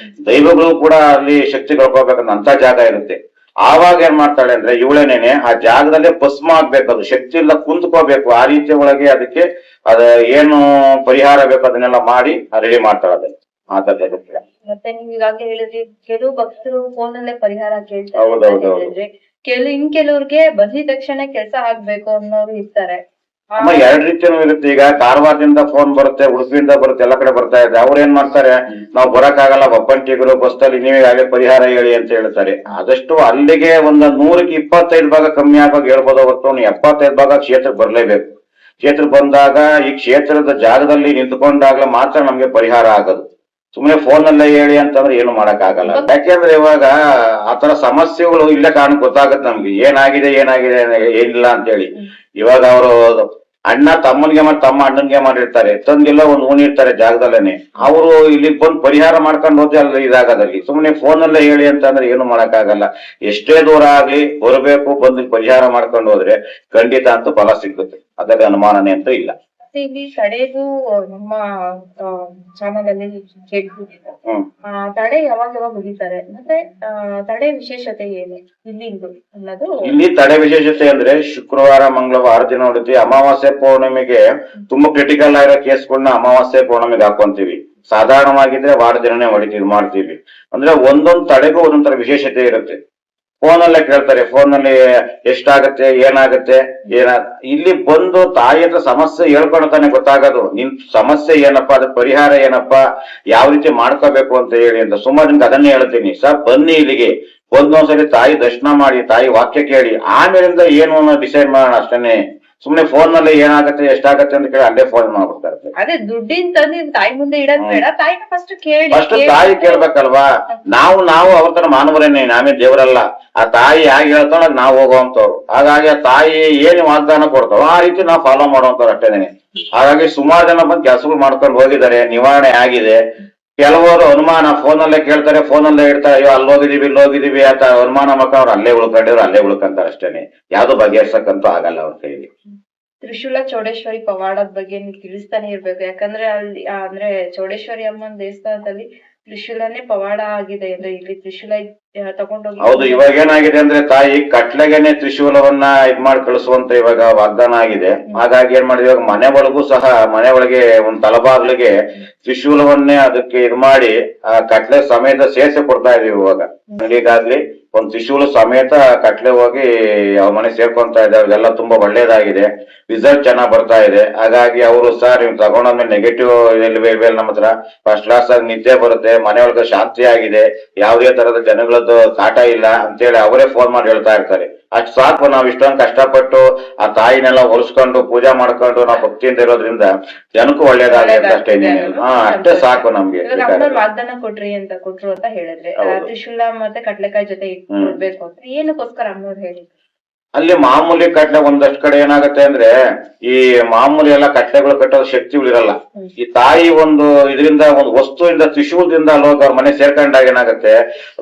ದೈವಗಳು ಕೂಡ ಅಲ್ಲಿ ಶಕ್ತಿ ಕಳ್ಕೋಬೇಕಂತ ಅಂತ ಜಾಗ ಇರುತ್ತೆ. ಆವಾಗ ಏನ್ ಮಾಡ್ತಾಳೆ ಅಂದ್ರೆ ಇವಳೇನೇನೆ ಆ ಜಾಗದಲ್ಲೇ ಭಸ್ಮ ಆಗ್ಬೇಕು, ಅದು ಶಕ್ತಿ ಇಲ್ಲ ಕುಂತ್ಕೋಬೇಕು, ಆ ರೀತಿಯ ಒಳಗೆ ಅದಕ್ಕೆ ಅದ ಏನು ಪರಿಹಾರ ಬೇಕು ಅದನ್ನೆಲ್ಲ ಮಾಡಿ ರೆಡಿ ಮಾಡ್ತಾಳೆ. ಮತ್ತೆ ನೀವ್ ಈಗಾಗಲೇ ಹೇಳಿದ್ರಿ ಕೆಲವು ಭಕ್ತರು ಫೋನ್ ಅಲ್ಲೇ ಪರಿಹಾರ ಕೇಳ್ತಾರೆ. ಹೌದೌದು. ಕೆಲವ್ರಿಗೆ ಬಂದಿದ ತಕ್ಷಣ ಕೆಲಸ ಆಗ್ಬೇಕು ಅನ್ನೋರು ಇರ್ತಾರೆ. ಅಮ್ಮ ಎರಡ್ ರೀತಿಯೂ ಇರುತ್ತೆ. ಈಗ ಕಾರವಾರದಿಂದ ಫೋನ್ ಬರುತ್ತೆ, ಉಡುಪಿಯಿಂದ ಬರುತ್ತೆ, ಎಲ್ಲ ಕಡೆ ಬರ್ತಾ ಇದೆ. ಅವ್ರು ಏನ್ ಮಾಡ್ತಾರೆ, ನಾವು ಬರಕ್ಕಾಗಲ್ಲ, ಒಬ್ಬಂಟಿಗರು ಬಸ್ಸಲ್ಲಿ ನೀವೇ ಹಾಗೆ ಪರಿಹಾರ ಹೇಳಿ ಅಂತ ಹೇಳ್ತಾರೆ. ಆದಷ್ಟು ಅಲ್ಲಿಗೆ ಒಂದು 100ಕ್ಕೆ 25 ಭಾಗ ಕಮ್ಮಿ ಆಗೋಗ ಹೇಳ್ಬೋದು ಹೊರತು 75 ಭಾಗ ಕ್ಷೇತ್ರಕ್ಕೆ ಬರ್ಲೇಬೇಕು. ಕ್ಷೇತ್ರ ಬಂದಾಗ ಈ ಕ್ಷೇತ್ರದ ಜಾಗದಲ್ಲಿ ನಿಂತ್ಕೊಂಡಾಗ್ಲೇ ಮಾತ್ರ ನಮ್ಗೆ ಪರಿಹಾರ ಆಗೋದು. ಸುಮ್ನೆ ಫೋನ್ ಅಲ್ಲೇ ಹೇಳಿ ಅಂತಂದ್ರೆ ಏನು ಮಾಡಕ್ ಆಗಲ್ಲ. ಯಾಕೆಂದ್ರೆ ಇವಾಗ ಆತರ ಸಮಸ್ಯೆಗಳು ಇಲ್ಲೇ ಕಾರಣ ಗೊತ್ತಾಗತ್ತೆ ನಮ್ಗೆ, ಏನಾಗಿದೆ ಏನಿಲ್ಲ ಅಂತ ಹೇಳಿ. ಇವಾಗ ಅವರು ಅಣ್ಣ ತಮ್ಮನ್ಗೆ ಮಾಡಿ, ತಮ್ಮ ಅಣ್ಣನ್ಗೆ ಮಾಡಿರ್ತಾರೆ, ತಂದೆಲ್ಲ ಒಂದು ಉಣಿರ್ತಾರೆ ಜಾಗದಲ್ಲೇನೆ. ಅವರು ಇಲ್ಲಿ ಬಂದು ಪರಿಹಾರ ಮಾಡ್ಕೊಂಡು ಹೋದ್ರೆ ಅಲ್ಲಿ ಇದಾಗದಲ್ಲಿ. ಸುಮ್ನೆ ಫೋನ್ ಅಲ್ಲೇ ಹೇಳಿ ಅಂತಂದ್ರೆ ಏನು ಮಾಡಕ್ ಆಗಲ್ಲ. ಎಷ್ಟೇ ದೂರ ಆಗ್ಲಿ ಬರಬೇಕು, ಬಂದು ಪರಿಹಾರ ಮಾಡ್ಕೊಂಡು ಹೋದ್ರೆ ಖಂಡಿತ ಅಂತೂ ಫಲ ಸಿಗುತ್ತೆ, ಅದರಲ್ಲಿ ಅನುಮಾನನೇ ಅಂತೂ ಇಲ್ಲ. ಇಲ್ಲಿ ತಡೆದು ನಮ್ಮ ಚಾನಲ್ ಅಲ್ಲಿ ತಡೆ ಯಾವಾಗ ಮುಗಿತಾರೆ, ಮತ್ತೆ ತಡೆ ವಿಶೇಷತೆ ಏನು ಇಲ್ಲಿಂದು ಅನ್ನೋದು. ಇಲ್ಲಿ ತಡೆ ವಿಶೇಷತೆ ಅಂದ್ರೆ ಶುಕ್ರವಾರ ಮಂಗಳವಾರ ದಿನ ಹೊಡಿತೀವಿ. ಅಮಾವಾಸ್ಯೆ ಪೌರ್ಣಿಮೆಗೆ ತುಂಬಾ ಕ್ರಿಟಿಕಲ್ ಆಗಿರೋ ಕೇಸ್ಗಳನ್ನ ಅಮಾವಾಸ್ಯೆ ಪೌರ್ಣಿಮೆಗೆ ಹಾಕೊಂತೀವಿ. ಸಾಧಾರಣವಾಗಿದ್ರೆ ವಾರ ದಿನನೇ ಮಾಡ್ತೀವಿ. ಅಂದ್ರೆ ಒಂದೊಂದು ತಡೆಗೂ ಒಂದೊಂದರ ವಿಶೇಷತೆ ಇರುತ್ತೆ. ಫೋನ್ ಅಲ್ಲೇ ಕೇಳ್ತಾರೆ, ಫೋನ್ ನಲ್ಲಿ ಎಷ್ಟಾಗತ್ತೆ, ಏನಾಗತ್ತೆ, ಇಲ್ಲಿ ಬಂದು ತಾಯಿ ಹತ್ರ ಸಮಸ್ಯೆ ಹೇಳ್ಕೊಳ್ತಾನೆ ಗೊತ್ತಾಗೋದು. ನಿನ್ ಸಮಸ್ಯೆ ಏನಪ್ಪಾ, ಅದ್ರ ಪರಿಹಾರ ಏನಪ್ಪಾ, ಯಾವ ರೀತಿ ಮಾಡ್ಕೋಬೇಕು ಅಂತ ಹೇಳಿ ಅಂತ. ಸುಮಾರು ನಿಮ್ಗೆ ಅದನ್ನೇ ಹೇಳ್ತೀನಿ, ಸರ್ ಬನ್ನಿ ಇಲ್ಲಿಗೆ, ಒಂದೊಂದ್ಸರಿ ತಾಯಿ ದರ್ಶನ ಮಾಡಿ, ತಾಯಿ ವಾಕ್ಯ ಕೇಳಿ, ಆಮೇಲಿಂದ ಏನು ಡಿಸೈಡ್ ಮಾಡೋಣ ಅಷ್ಟೇನೆ. ಸುಮ್ನೆ ಫೋನ್ ನಲ್ಲಿ ಏನಾಗತ್ತೆ ಎಷ್ಟಾಗತ್ತೆ ಅಂತ ಕೇಳಿ ಅಲ್ಲೇ ಫೋನ್ ಮಾಡ್ಬಿಡ್ತಾ ಇರ್ತಾರೆ. ಅದೇ ದುಡ್ಡಿನ ತಂದು ತಾಯಿ ಮುಂದೆ ಇಡೋದ್ ಬೇಡ, ತಾಯಿನ ಫಸ್ಟ್ ಕೇಳಿ. ಫಸ್ಟ್ ತಾಯಿ ಕೇಳ್ಬೇಕಲ್ವಾ. ನಾವು ಅವ್ರ ತರ ಮಾನವರೇನೆ, ನಾವೇ ದೇವರಲ್ಲ. ಆ ತಾಯಿ ಹೇಗೆ ಹೇಳ್ತಾಳ ನಾವು ಹೋಗುವಂತವ್ರು. ಹಾಗಾಗಿ ಆ ತಾಯಿ ಏನ್ ವಾಗ್ದಾನ ಕೊಡ್ತಾವ ಆ ರೀತಿ ನಾವು ಫಾಲೋ ಮಾಡುವಂತವ್ರು ಅಷ್ಟೇನೆ. ಹಾಗಾಗಿ ಸುಮಾರು ಜನ ಬಂದು ಕೆಲಸಗಳು ಮಾಡ್ಕೊಂಡು ಹೋಗಿದ್ದಾರೆ, ನಿವಾರಣೆ ಆಗಿದೆ. ಕೆಲವರು ಅನುಮಾನ ಫೋನಲ್ಲೇ ಕೇಳ್ತಾರೆ, ಫೋನಲ್ಲೇ ಇಡ್ತಾರೆ, ಅಯ್ಯೋ ಅಲ್ಲಿ ಹೋಗಿದೀವಿ ಅಂತ ಅನುಮಾನ ಮಾಡ್ಕೊಂಡು ಅಲ್ಲೇ ಉಳ್ಕೊಂಡಿದ್ರು, ಅಲ್ಲೇ ಉಳ್ಕೊಂತಾರೆ ಅಷ್ಟೇನೆ. ಯಾವ್ದು ಬಗೆಹರ್ಸಕ್ಕಂತೂ ಆಗಲ್ಲ ಅವ್ರ ಕೈಲಿ. ತ್ರಿಶೂಲ ಚೌಡೇಶ್ವರಿ ಪವಾಡದ ಬಗ್ಗೆ ನೀವು ತಿಳಿಸ್ತಾನೆ ಇರ್ಬೇಕು. ಯಾಕಂದ್ರೆ ಅಲ್ಲಿ ಅಂದ್ರೆ ಚೌಡೇಶ್ವರಿ ಅಮ್ಮನ ದೇವಸ್ಥಾನದಲ್ಲಿ ತ್ರಿಶೂಲನೇ ಪವಾಡ ಆಗಿದೆ. ಅಂದ್ರೆ ಇಲ್ಲಿ ತ್ರಿಶೂಲ ತಗೊಂಡೋಗಿ. ಹೌದು, ಇವಾಗ ಏನಾಗಿದೆ ಅಂದ್ರೆ ತಾಯಿ ಕಟ್ಲೆಗೆನೆ ತ್ರಿಶೂಲವನ್ನ ಇದ್ ಮಾಡಿ ಕಳಿಸುವಂತ ಇವಾಗ ವಾಗ್ದಾನ ಆಗಿದೆ. ಹಾಗಾಗಿ ಏನ್ ಮಾಡಿದ್ವಿ, ಇವಾಗ ಮನೆ ಒಳಗೂ ಸಹ ಮನೆ ಒಳಗೆ ಒಂದ್ ತಲಬಾಗ್ಲಿಗೆ ತ್ರಿಶೂಲವನ್ನೇ ಅದಕ್ಕೆ ಇದ್ ಮಾಡಿ ಆ ಕಟ್ಲೆ ಸಮೇತ ಸೇರಿಸಿ ಕೊಡ್ತಾ ಇದೀವಿ. ಇವಾಗ ಈಗಾಗ್ಲಿ ಒಂದ್ ತ್ರಿಶೂಲ ಸಮೇತ ಕಟ್ಲೆ ಹೋಗಿ ಅವ್ರ ಮನೆ ಸೇರ್ಕೊಂತ ಇದ್ದಾರೆ. ಅದೆಲ್ಲ ತುಂಬಾ ಒಳ್ಳೇದಾಗಿದೆ, ರಿಸಲ್ಟ್ ಚೆನ್ನಾಗ್ ಬರ್ತಾ ಇದೆ. ಹಾಗಾಗಿ ಅವರು ಸರ್ ನೀವು ತಗೊಂಡಾದ್ಮೇಲೆ ನೆಗೆಟಿವ್ ಇಲ್ವೇ ನಮ್ಮ ಹತ್ರ ಫಸ್ಟ್ ಕ್ಲಾಸ್ ಆಗಿ ನಿದ್ದೆ ಬರುತ್ತೆ, ಮನೆಯೊಳಗೆ ಶಾಂತಿ ಆಗಿದೆ, ಯಾವುದೇ ತರದ ಜನಗಳದ್ದು ಕಾಟ ಇಲ್ಲ ಅಂತೇಳಿ ಅವರೇ ಫೋನ್ ಮಾಡಿ ಹೇಳ್ತಾ ಇರ್ತಾರೆ. ಅಷ್ಟು ಸಾಕು. ನಾವ್ ಇಷ್ಟೊಂದು ಕಷ್ಟಪಟ್ಟು ಆ ತಾಯಿನೆಲ್ಲ ಹೊಲಿಸ್ಕೊಂಡು ಪೂಜಾ ಮಾಡ್ಕೊಂಡು ನಾವು ಭಕ್ತಿಯಿಂದ ಇರೋದ್ರಿಂದ ಜನಕ್ಕೂ ಒಳ್ಳೇದಾಗುತ್ತೆ ಅಷ್ಟೇ. ಅಷ್ಟೇ ಸಾಕು ನಮ್ಗೆ. ವಾಗ್ದಾನ ಕೊಟ್ರು ಅಂತ ಹೇಳಿದ್ರೆ ತ್ರಿಶೂಲ ಮತ್ತೆ ಕಟ್ಲೆಕಾಯಿ ಜೊತೆ ಇಟ್ಕೊಳ್ಬೇಕು ಅಂತ ಏನಕ್ಕೋಸ್ಕರ ಅಮ್ಮವ್ರು ಹೇಳಿ? ಅಲ್ಲಿ ಮಾಮೂಲಿ ಕಟ್ಲೆ ಒಂದಷ್ಟು ಕಡೆ ಏನಾಗುತ್ತೆ ಅಂದ್ರೆ ಈ ಮಾಮೂಲಿ ಎಲ್ಲ ಕಟ್ಲೆಗಳು ಕಟ್ಟೋದು ಶಕ್ತಿಗಳಿರಲ್ಲ. ಈ ತಾಯಿ ಒಂದು ಇದರಿಂದ ಒಂದು ವಸ್ತುವಿಂದ ತ್ರಿಶೂಲದಿಂದ ಅಲ್ಲೋಗಿ ಅವ್ರ ಮನೆ ಸೇರ್ಕೊಂಡಾಗ ಏನಾಗುತ್ತೆ,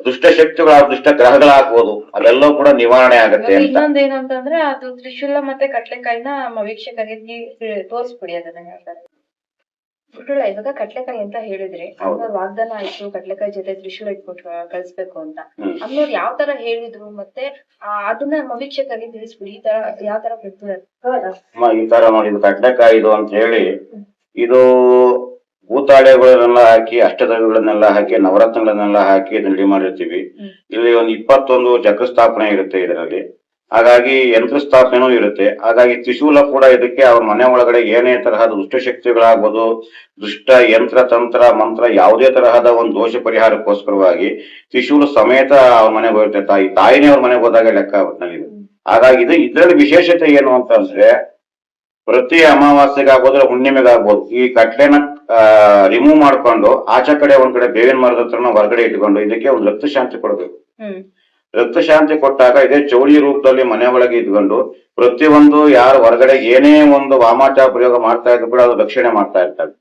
ದುಷ್ಟ ಶಕ್ತಿಗಳು ದುಷ್ಟ ಗ್ರಹಗಳಾಗ್ಬೋದು, ಅವೆಲ್ಲವೂ ಕೂಡ ನಿವಾರಣೆ ಆಗುತ್ತೆ. ಇನ್ನೊಂದ್ ಏನಂತಂದ್ರೆ ಅದು ತ್ರಿಶೂಲ ಮತ್ತೆ ಕಟ್ಲೆಕಾಯಿನ ವೀಕ್ಷಕರಿಗೆ ತೋರಿಸ್ಬಿಡಿ ಅದನ್ನ ಹೇಳ್ತಾರೆ. ಇವಾಗ ಕಟ್ಲೆಕಾಯಿ ಅಂತ ಹೇಳಿದ್ರೆ ಅಮ್ಮವ್ರ ವಾಗ್ದಾನ ಆಯ್ತು, ಕಟ್ಲೆಕಾಯಿ ಜೊತೆ ತ್ರಿಶೂಲ ಇಟ್ಬಿಟ್ಟು ಕಳ್ಸ್ಬೇಕು ಅಂತ ಅಮ್ಮವ್ರು ಯಾವ ತರ ಹೇಳಿದ್ರು ಮತ್ತೆ ಅದನ್ನ ನಮ್ಮ ವೀಕ್ಷಕರಿಗೆ ತಿಳಿಸ್ಬಿಡಿ. ಈ ತರ ಯಾವ ತರ ಬಿಡ್ತಾರೆ ಈ ತರ ನೋಡಿ, ಇದು ಕಟ್ಲೆಕಾಯಿ ಇದು ಅಂತ ಹೇಳಿ, ಇದು ಭೂತಾಳೆಗಳನ್ನೆಲ್ಲ ಹಾಕಿ ಅಷ್ಟದೈವಗಳನ್ನೆಲ್ಲ ಹಾಕಿ ನವರತ್ನಗಳನ್ನೆಲ್ಲ ಹಾಕಿ ಇದನ್ನ ರೆಡಿ ಮಾಡಿರ್ತೀವಿ. ಇಲ್ಲಿ ಒಂದು 21 ಚಕ್ರ ಸ್ಥಾಪನೆ ಇರುತ್ತೆ ಇದರಲ್ಲಿ. ಹಾಗಾಗಿ ಯಂತ್ರ ಸ್ಥಾಪನೆನೂ ಇರುತ್ತೆ. ಹಾಗಾಗಿ ತ್ರಿಶೂಲ ಕೂಡ ಇದಕ್ಕೆ ಅವ್ರ ಮನೆ ಒಳಗಡೆ ಏನೇ ತರಹದ ದುಷ್ಟಶಕ್ತಿಗಳಾಗ್ಬೋದು, ದುಷ್ಟ ಯಂತ್ರ ತಂತ್ರ ಮಂತ್ರ ಯಾವುದೇ ತರಹದ ಒಂದು ದೋಷ ಪರಿಹಾರಕ್ಕೋಸ್ಕರವಾಗಿ ತ್ರಿಶೂಲ ಸಮೇತ ಅವ್ರ ಮನೆಗೆ ಹೋಗುತ್ತೆ. ತಾಯಿನೇ ಅವ್ರ ಮನೆಗೆ ಹೋದಾಗ ಲೆಕ್ಕ ನಲ್ಲಿ. ಹಾಗಾಗಿ ಇದ್ರಲ್ಲಿ ವಿಶೇಷತೆ ಏನು ಅಂತಂದ್ರೆ, ಪ್ರತಿ ಅಮಾವಾಸ್ಯೆಗಾಗ್ಬೋದು ಹುಣ್ಣಿಮೆಗಾಗ್ಬೋದು ಈ ಕಟ್ಲೆನ ರಿಮೂವ್ ಮಾಡ್ಕೊಂಡು ಆಚೆ ಕಡೆ ಒಂದ್ ಕಡೆ ಬೇವಿನ ಮರದ ಹತ್ರನ ಹೊರಗಡೆ ಇಟ್ಕೊಂಡು ಇದಕ್ಕೆ ಒಂದು ರಕ್ತ ಶಾಂತಿ ಕೊಡ್ಬೇಕು. ರಕ್ತ ಶಾಂತಿ ಕೊಟ್ಟಾಗ ಇದೇ ಚೌಳಿ ರೂಪದಲ್ಲಿ ಮನೆ ಒಳಗೆ ಇದ್ಕೊಂಡು ಪ್ರತಿಯೊಂದು ಯಾರು ಹೊರಗಡೆ ಏನೇ ಒಂದು ವಾಮಾಚಾರ ಪ್ರಯೋಗ ಮಾಡ್ತಾ ಇದ್ರು ಕೂಡ ಅದು ರಕ್ಷಣೆ ಮಾಡ್ತಾ ಇರ್ತಾರೆ.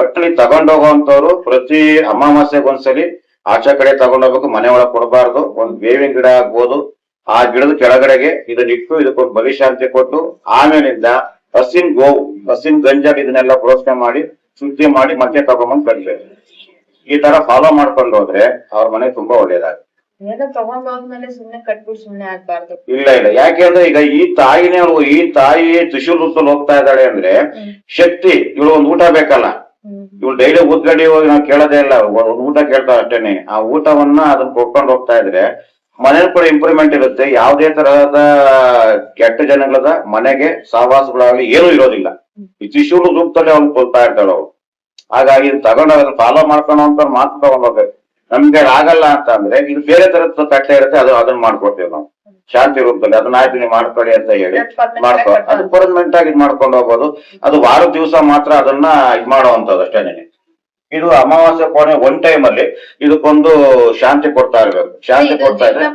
ಒಟ್ಟಲ್ಲಿ ತಗೊಂಡೋಗುವಂತವ್ರು ಪ್ರತಿ ಅಮಾವಾಸ್ಯೆಗೊಂದ್ಸಲಿ ಆಚೆ ಕಡೆ ತಗೊಂಡೋಗ್ಬೇಕು, ಮನೆ ಒಳಗೆ ಕೊಡಬಾರ್ದು. ಒಂದ್ ಬೇವಿನ ಗಿಡ ಆಗ್ಬೋದು, ಆ ಗಿಡದ ಕೆಳಗಡೆಗೆ ಇದನ್ನಿಟ್ಟು ಇದಕ್ಕೊಂದು ಬಲಿ ಶಾಂತಿ ಕೊಟ್ಟು ಆಮೇಲಿಂದ ಹಸಿನ್ ಗಂಜಾಲ್ ಇದನ್ನೆಲ್ಲ ಪ್ರೋತ್ಸಾಹ ಮಾಡಿ ಶುದ್ಧಿ ಮಾಡಿ ಮತ್ತೆ ತಗೊಂಬಂದ್ ಕಟ್ಬೇಕು. ಈ ತರ ಫಾಲೋ ಮಾಡ್ಕೊಂಡು ಹೋದ್ರೆ ಅವ್ರ ಮನೆ ತುಂಬಾ ಒಳ್ಳೇದಾಗುತ್ತೆ. ತಗೊಂಡೋದ್ಮೇಲೆ ಸುಮ್ನೆ ಕಟ್ಬಿಟ್ಟು ಸುಮ್ನೆ ಆಗ್ಬಾರ್ದು. ಇಲ್ಲ, ಯಾಕೆಂದ್ರೆ ಈಗ ಈ ತಾಯಿ ತ್ರಿಶೂಲ್ ರೂಪದಲ್ಲಿ ಹೋಗ್ತಾ ಇದ್ದಾಳೆ ಅಂದ್ರೆ ಶಕ್ತಿ. ಇವಳು ಒಂದ್ ಊಟ ಬೇಕಲ್ಲ, ಇವಳು ಡೈಲಿ ಊದ್ಗಡಿ ಹೋಗಿ ನಾವು ಕೇಳೋದೇ ಇಲ್ಲ, ಒಂದ್ ಊಟ ಕೇಳ್ತಾವ ಅಷ್ಟೇನೆ. ಆ ಊಟವನ್ನ ಅದನ್ನ ಕೊಟ್ಕೊಂಡು ಹೋಗ್ತಾ ಇದ್ರೆ ಮನೇಲಿ ಕೂಡ ಇಂಪ್ರೂವ್ಮೆಂಟ್ ಇರುತ್ತೆ. ಯಾವುದೇ ತರಹದ ಕೆಟ್ಟ ಜನಗಳದ ಮನೆಗೆ ಸಹವಾಸಗಳಾಗ್ಲಿ ಏನೂ ಇರೋದಿಲ್ಲ. ಈ ತ್ರಿಶೂಲ ರೂಪದಲ್ಲಿ ಅವ್ನು ಕೊಡ್ತಾ ಇರ್ತಾಳೆ ಅವಳು. ಹಾಗಾಗಿ ತಗೊಂಡು ಅದನ್ನ ಫಾಲೋ ಮಾಡ್ಕೊಂಡು ಅಂತ ಮಾತು ತಗೊಂಡ್ ಹೋಗ್ಬೇಕು. ನಮ್ಗೆ ಆಗಲ್ಲ ಅಂತ ಅಂದ್ರೆ ಇದು ಬೇರೆ ತರದ ಕಟ್ಟೆ ಇರುತ್ತೆ, ಅದನ್ನ ಮಾಡ್ಕೊಡ್ತೇವೆ ನಾವು ಶಾಂತಿ ರೂಪದಲ್ಲಿ. ಅದನ್ನ ಆಯ್ತು ನೀವು ಮಾಡ್ಕೊಳ್ಳಿ ಅಂತ ಹೇಳಿ ಅದು ಪರ್ಮನೆಂಟ್ ಆಗಿ ಮಾಡ್ಕೊಂಡು ಹೋಗ್ಬೋದು. ಅದು ವಾರದ ದಿವಸ ಮಾತ್ರ ಅದನ್ನ ಇದ್ ಮಾಡುವಂತದ್ದು ಅಷ್ಟೇನೆ. ಇದು ಅಮಾವಾಸ್ಯೆ ಕೊನೆ ಒನ್ ಟೈಮ್ ಅಲ್ಲಿ ಇದಕ್ಕೊಂದು ಶಾಂತಿ ಕೊಡ್ತಾ ಇರ್ಬೇಕು. ಶಾಂತಿ ಕೊಡ್ತಾ ಇದ್ರೆ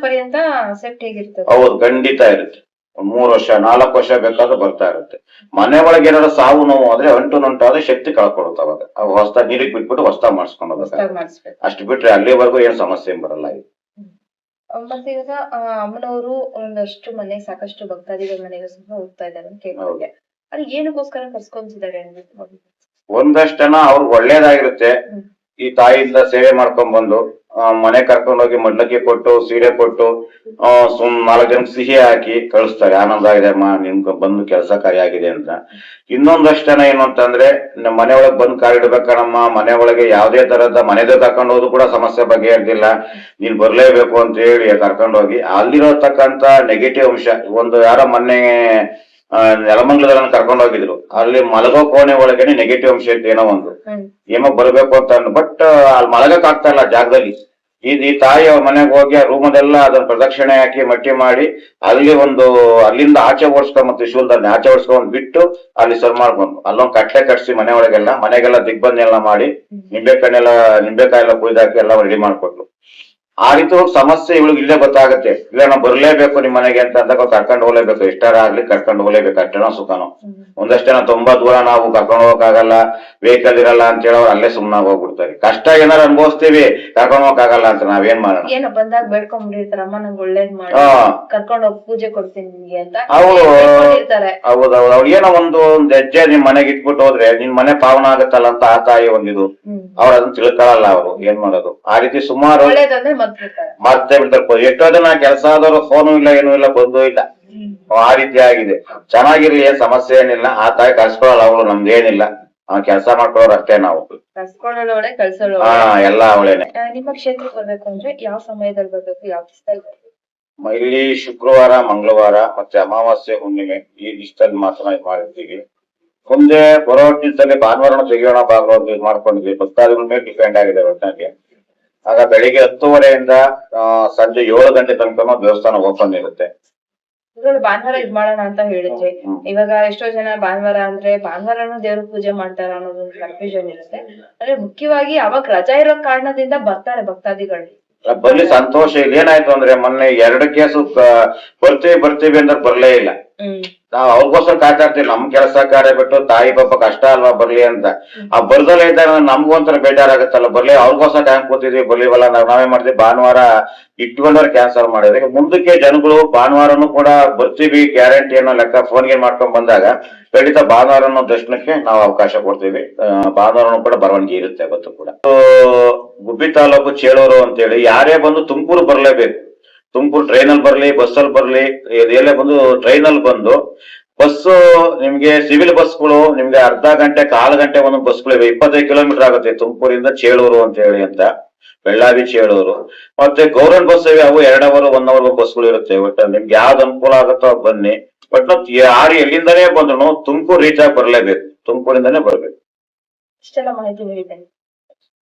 ಹೌದು, ಖಂಡಿತ ಇರುತ್ತೆ. 3 ವರ್ಷ 4 ವರ್ಷ ಬೇಕಾದ್ರೂ ಬರ್ತಾ ಇರುತ್ತೆ. ಮನೆ ಒಳಗೆ ಏನಾದ್ರು ಸಾವು ನೋವು ಆದ್ರೆ ಅಂಟುನುಂಟಾದ್ರೆ ಶಕ್ತಿ ಕಳ್ಕೊಳ್ತಾವ. ಅವು ಹೊಸ ನೀರಿಗೆ ಬಿಟ್ಬಿಟ್ಟು ಹೊಸ ಮಾಡಿಸ್ಕೊಂಡು ಹೋಗ್ಬೇಕು. ಅಷ್ಟು ಬಿಟ್ರೆ ಅಲ್ಲಿವರೆಗೂ ಏನ್ ಸಮಸ್ಯೆ ಬರಲ್ಲ. ಮತ್ತೆ ಇವಾಗ ಅಮ್ಮನವರು ಒಂದಷ್ಟು ಮನೆ ಸಾಕಷ್ಟು ಭಕ್ತಾದಿಗಳ ಮನೆಗೆ ಸಹ ಹೋಗ್ತಾ ಇದ್ದಾರೆ ಅಂತ ಕೇಳಿದ್ರೆ ಅದು ಏನಕ್ಕೋಸ್ಕರ ಕರ್ಸ್ಕೊಂತಿದ್ದಾರೆ ಅಂದ್ರೆ ಒಂದಷ್ಟು ಜನ ಅವ್ರಿಗೆ ಒಳ್ಳೇದಾಗಿರುತ್ತೆ. ಈ ತಾಯಿಯಿಂದ ಸೇವೆ ಮಾಡ್ಕೊಂಡ್ ಬಂದು ಮನೆ ಕರ್ಕೊಂಡೋಗಿ ಮಡ್ಲಕ್ಕಿ ಕೊಟ್ಟು ಸೀರೆ ಕೊಟ್ಟು 4 ಜನಕ್ಕೆ ಸಿಹಿ ಹಾಕಿ ಕಳಿಸ್ತಾರೆ. ಆನಂದ ಆಗಿದೆ ಅಮ್ಮ, ನಿಮ್ ಬಂದು ಕೆಲಸ ಕಾರ್ಯಾಗಿದೆ ಅಂತ. ಇನ್ನೊಂದಷ್ಟು ಜನ ಏನು ಅಂತಂದ್ರೆ ನಮ್ಮ ಮನೆ ಒಳಗೆ ಬಂದು ಕಾಲಿಡ್ಬೇಕಣಮ್ಮ, ಮನೆ ಒಳಗೆ ಯಾವುದೇ ತರದ ಮನೆದೇ ಕರ್ಕೊಂಡು ಹೋದ್ರು ಕೂಡ ಸಮಸ್ಯೆ ಬಗೆಹರಿದಿಲ್ಲ, ನೀನ್ ಬರ್ಲೇಬೇಕು ಅಂತ ಹೇಳಿ ಕರ್ಕೊಂಡೋಗಿ ಅಲ್ಲಿರತಕ್ಕಂತ ನೆಗೆಟಿವ್ ಅಂಶ. ಒಂದು ಯಾರೋ ಮೊನ್ನೆ ನೆಲಮಂಗಲದಲ್ಲಿ ಕರ್ಕೊಂಡು ಹೋಗಿದ್ರು, ಅಲ್ಲಿ ಮಲಗೋ ಕೋಣೆ ಒಳಗೇನೆ ನೆಗೆಟಿವ್ ಅಂಶ ಇತ್ತು. ಏನೋ ಬರ್ಬೇಕು ಅಂತ ಬಟ್ ಅಲ್ಲಿ ಮಲಗಕ್ ಆಗ್ತಾ ಇಲ್ಲ ಜಾಗದಲ್ಲಿ. ಈ ತಾಯಿ ಅವ್ರ ಮನೆಗೆ ಹೋಗಿ ಆ ರೂಮದೆಲ್ಲ ಅದನ್ನ ಪ್ರದಕ್ಷಿಣೆ ಹಾಕಿ ಮಟ್ಟಿ ಮಾಡಿ ಅಲ್ಲಿ ಅಲ್ಲಿಂದ ಆಚೆ ಓಡಿಸ್ಕೊಂಡ್ ತ್ರಿಶೂಲದಲ್ಲಿ ಆಚೆ ಓಡಿಸ್ಕೊಂಡ್ ಬಿಟ್ಟು ಅಲ್ಲಿ ಸರ್ ಮಾಡ್ಕೊಂಡು ಅಲ್ಲೊಂದು ಕಟ್ಟೆ ಕಟ್ಸಿ ಮನೆಗೆಲ್ಲ ದಿಗ್ಬಂಧಿ ಎಲ್ಲ ಮಾಡಿ ನಿಂಬೆಕಾಯಿ ಎಲ್ಲ ಕುಯ್ದಾಕಿ ಎಲ್ಲ ರೆಡಿ ಮಾಡ್ಕೊಟ್ರು. ಆ ರೀತಿ ಒಂದು ಸಮಸ್ಯೆ ಇವಳಿಗೆ ಇಲ್ಲೇ ಗೊತ್ತಾಗುತ್ತೆ, ಇಲ್ಲ ನಾವು ಬರ್ಲೇಬೇಕು ನಿಮ್ ಮನೆಗೆ ಅಂತ ಅಂದಾಗ ಕರ್ಕೊಂಡು ಹೋಗ್ಲೇಬೇಕು, ಎಷ್ಟಾರ ಆಗ್ಲಿ ಕರ್ಕೊಂಡು ಹೋಗ್ಲೇಬೇಕು, ಅಷ್ಟೇನೋ ಸುಖನೋ. ಒಂದಷ್ಟು ಜನ ತುಂಬಾ ದೂರ ನಾವು ಕರ್ಕೊಂಡು ಹೋಗಕ್ಕಾಗಲ್ಲ, ವೆಹಿಕಲ್ ಇರಲ್ಲ ಅಂತ ಹೇಳೋ ಅಲ್ಲೇ ಸುಮ್ಮನಾಗಿ ಹೋಗ್ಬಿಡ್ತಾರೆ. ಕಷ್ಟ ಏನಾರು ಅನುಭವಿಸ್ತೀವಿ, ಕರ್ಕೊಂಡು ಹೋಗಕ್ಕಾಗಲ್ಲ ಅಂತ ನಾವೇನ್ ಮಾಡೋಣ. ಏನೋ ಬಂದಾಗ ಬೇಡ್ಕೊಂಡ್ಬಿಟ್ಟಿರ್ತಾರ, ಅಮ್ಮ ನಂಗೆ ಒಳ್ಳೇದ್ ಮಾಡಿ ಕರ್ಕೊಂಡು ಹೋಗಿ ಪೂಜೆ ಕೊಡ್ತೀನಿ ನಿಮ್ಗೆ ಅಂತ ಹೌದೌದು. ಅವ್ರು ಏನೋ ಒಂದು ಹೆಜ್ಜೆ ನಿಮ್ ಮನೆಗೆ ಇಟ್ಬಿಟ್ಟು ಹೋದ್ರೆ ನಿನ್ ಮನೆ ಪಾವನ ಆಗತ್ತಲ್ಲ ಅಂತ ಆ ತಾಯಿ ಒಂದಿದು, ಅವ್ರು ಅದನ್ನ ತಿಳ್ಕೊಳ್ಳಲ್ಲ. ಅವ್ರು ಏನ್ ಮಾಡೋದು, ಆ ರೀತಿ ಸುಮಾರು ಮತ್ತೆ ಬಿಡ್ತಾರೆ. ಎಷ್ಟೋ ಜನ ಕೆಲಸ ಆದವರು ಫೋನು ಇಲ್ಲ, ಏನೂ ಇಲ್ಲ, ಬಂದು ಇಲ್ಲ, ಆ ರೀತಿ ಆಗಿದೆ. ಚೆನ್ನಾಗಿರ್ಲಿ, ಏನ್ ಸಮಸ್ಯೆ ಏನಿಲ್ಲ. ಆ ತಾಯಿ ಕಳ್ಸ್ಕೊಳಲ್ಲ ಅವಳು, ನಮ್ದೇನಿಲ್ಲ, ಕೆಲಸ ಮಾಡ್ಕೊಳ್ಳೋರು ಅಷ್ಟೇ ನಾವು. ಎಲ್ಲ ಅವಳೇನೆ. ನಿಮ್ಮ ಕ್ಷೇತ್ರಕ್ಕೆ ಬರ್ಬೇಕು ಅಂದ್ರೆ ಯಾವ ಸಮಯದಲ್ಲಿ ಬರ್ಬೇಕು, ಯಾವ ದಿವಸದಲ್ಲಿ ಬರ್ಬೇಕು? ಇಲ್ಲಿ ಶುಕ್ರವಾರ, ಮಂಗಳವಾರ ಮತ್ತೆ ಅಮಾವಾಸ್ಯೆ, ಹುಣ್ಣಿಮೆ ಈ ದಿವಸದಲ್ಲಿ ಮಾತ್ರ ಮಾಡಿರ್ತೀವಿ. ಮುಂದೆ ಬರೋ ದಿವಸದಲ್ಲಿ ಭಾನುವಾರ ತೆಗಿಯೋಣ ಭಾಗವತ ಮಾಡ್ಕೊಂಡಿದ್ವಿ. ಭಕ್ತಾದಿಗಳ ಮೇಲೆ ಡಿಪೆಂಡ್ ಆಗಿದೆ ಒಟ್ಟಿನಲ್ಲಿ. ಆಗ ಬೆಳಿಗ್ಗೆ 10:30 ಸಂಜೆ 7 ಗಂಟೆ ತನಕ ದೇವಸ್ಥಾನ ಓಪನ್ ಇರುತ್ತೆ. ಇದ್ರಲ್ಲಿ ಭಾನುವಾರ ಇದ್ ಮಾಡೋಣ ಅಂತ ಹೇಳಿದ್ರಿ. ಇವಾಗ ಎಷ್ಟೋ ಜನ ಭಾನುವಾರ ಅಂದ್ರೆ ಭಾನುವಾರನು ದೇವ್ರ ಪೂಜೆ ಮಾಡ್ತಾರ ಅನ್ನೋದೊಂದು ಕನ್ಫ್ಯೂಷನ್ ಇರುತ್ತೆ. ಅಂದ್ರೆ ಮುಖ್ಯವಾಗಿ ಅವಾಗ ರಜಾ ಇರೋ ಕಾರಣದಿಂದ ಬರ್ತಾರೆ ಭಕ್ತಾದಿಗಳು. ಬರ್ಲಿ, ಸಂತೋಷ. ಇದೇನಾಯ್ತು ಅಂದ್ರೆ ಮೊನ್ನೆ 2 ಕೇಸು ಬರ್ತೀವಿ ಅಂದ್ರೆ ಬರ್ಲೇ ಇಲ್ಲ. ನಾವ್ ಅವ್ರಿಗೋಸ್ಕರ ಕಾಯ್ತಾರ್ತೀವಿ, ನಮ್ ಕೆಲಸ ಕಾರ್ಯ ಬಿಟ್ಟು ತಾಯಿ ಪಾಪ ಕಷ್ಟ ಅಲ್ವಾ ಬರ್ಲಿ ಅಂತ. ಆ ಬರ್ದಲ್ಲೇ ಇದ್ದಾಗ ನಮ್ಗೂ ಒಂಥರ ಬೇಜಾರಾಗತ್ತಲ್ಲ, ಬರ್ಲಿ ಅವ್ರಿಗೋಸ್ಕರ ಟೈಮ್ ಕೂತಿದ್ವಿ, ಬರ್ಲಿವಲ್ಲ. ನಾವೇ ಮಾಡ್ತೀವಿ, ಭಾನುವಾರ ಇಟ್ಕೊಂಡವ್ರು ಕ್ಯಾನ್ಸಲ್ ಮಾಡಿದ್ರೆ ಮುಂದಕ್ಕೆ ಜನಗಳು ಭಾನುವಾರನು ಕೂಡ ಬರ್ತೀವಿ ಗ್ಯಾರಂಟಿ ಅನ್ನೋ ಲೆಕ್ಕ ಫೋನ್ಗೆ ಮಾಡ್ಕೊಂಡ್ ಬಂದಾಗ ಖಂಡಿತ ಭಾನುವಾರನೂ ದರ್ಶನಕ್ಕೆ ನಾವು ಅವಕಾಶ ಕೊಡ್ತೀವಿ. ಭಾನುವಾರನು ಕೂಡ ಬರವಣಿಗೆ ಇರುತ್ತೆ ಅವತ್ತು ಕೂಡ. ಗುಬ್ಬಿ ತಾಲೂಕು ಚೇಳೂರು ಅಂತೇಳಿ ಯಾರೇ ಬಂದು ತುಮಕೂರು ಬರ್ಲೇಬೇಕು. ತುಮಕೂರು ಟ್ರೈನಲ್ಲಿ ಬರ್ಲಿ, ಬಸ್ಸಲ್ಲಿ ಬರ್ಲಿ, ಎಲ್ಲೇ ಬಂದು ಟ್ರೈನಲ್ಲಿ ಬಂದು ಬಸ್ಸು ನಿಮ್ಗೆ ಸಿವಿಲ್ ಬಸ್ಗಳು ನಿಮ್ಗೆ ಅರ್ಧ ಗಂಟೆ ಕಾಲು ಗಂಟೆ ಒಂದೊಂದು ಬಸ್ಗಳಿವೆ. 25 ಕಿಲೋಮೀಟರ್ ಆಗುತ್ತೆ ತುಮಕೂರಿಂದ ಚೇಳೂರು ಅಂತ ಹೇಳಿ ಅಂತ, ಬೆಳ್ಳಾವಿ ಚೇಳೂರು. ಮತ್ತೆ ಗೌರ್ಮೆಂಟ್ ಬಸ್ ಇವೆ, ಅವು 2 ಅವರ್ 1 ಅವರ್ ಬಸ್ಗಳು ಇರುತ್ತೆ. ಒಟ್ಟು ನಿಮ್ಗೆ ಯಾವ್ದು ಅನುಕೂಲ ಆಗುತ್ತೋ ಬನ್ನಿ. ಬಟ್ ಯಾರು ಎಲ್ಲಿಂದನೇ ಬಂದ್ರು ತುಮಕೂರು ರೀಚ್ ಆಗಿ ಬರ್ಲೇಬೇಕು, ತುಮಕೂರಿಂದಾನೇ ಬರ್ಬೇಕು. ಇಷ್ಟೆಲ್ಲ ಮಾಹಿತಿ ನೀಡಿದ್ದೇನೆ.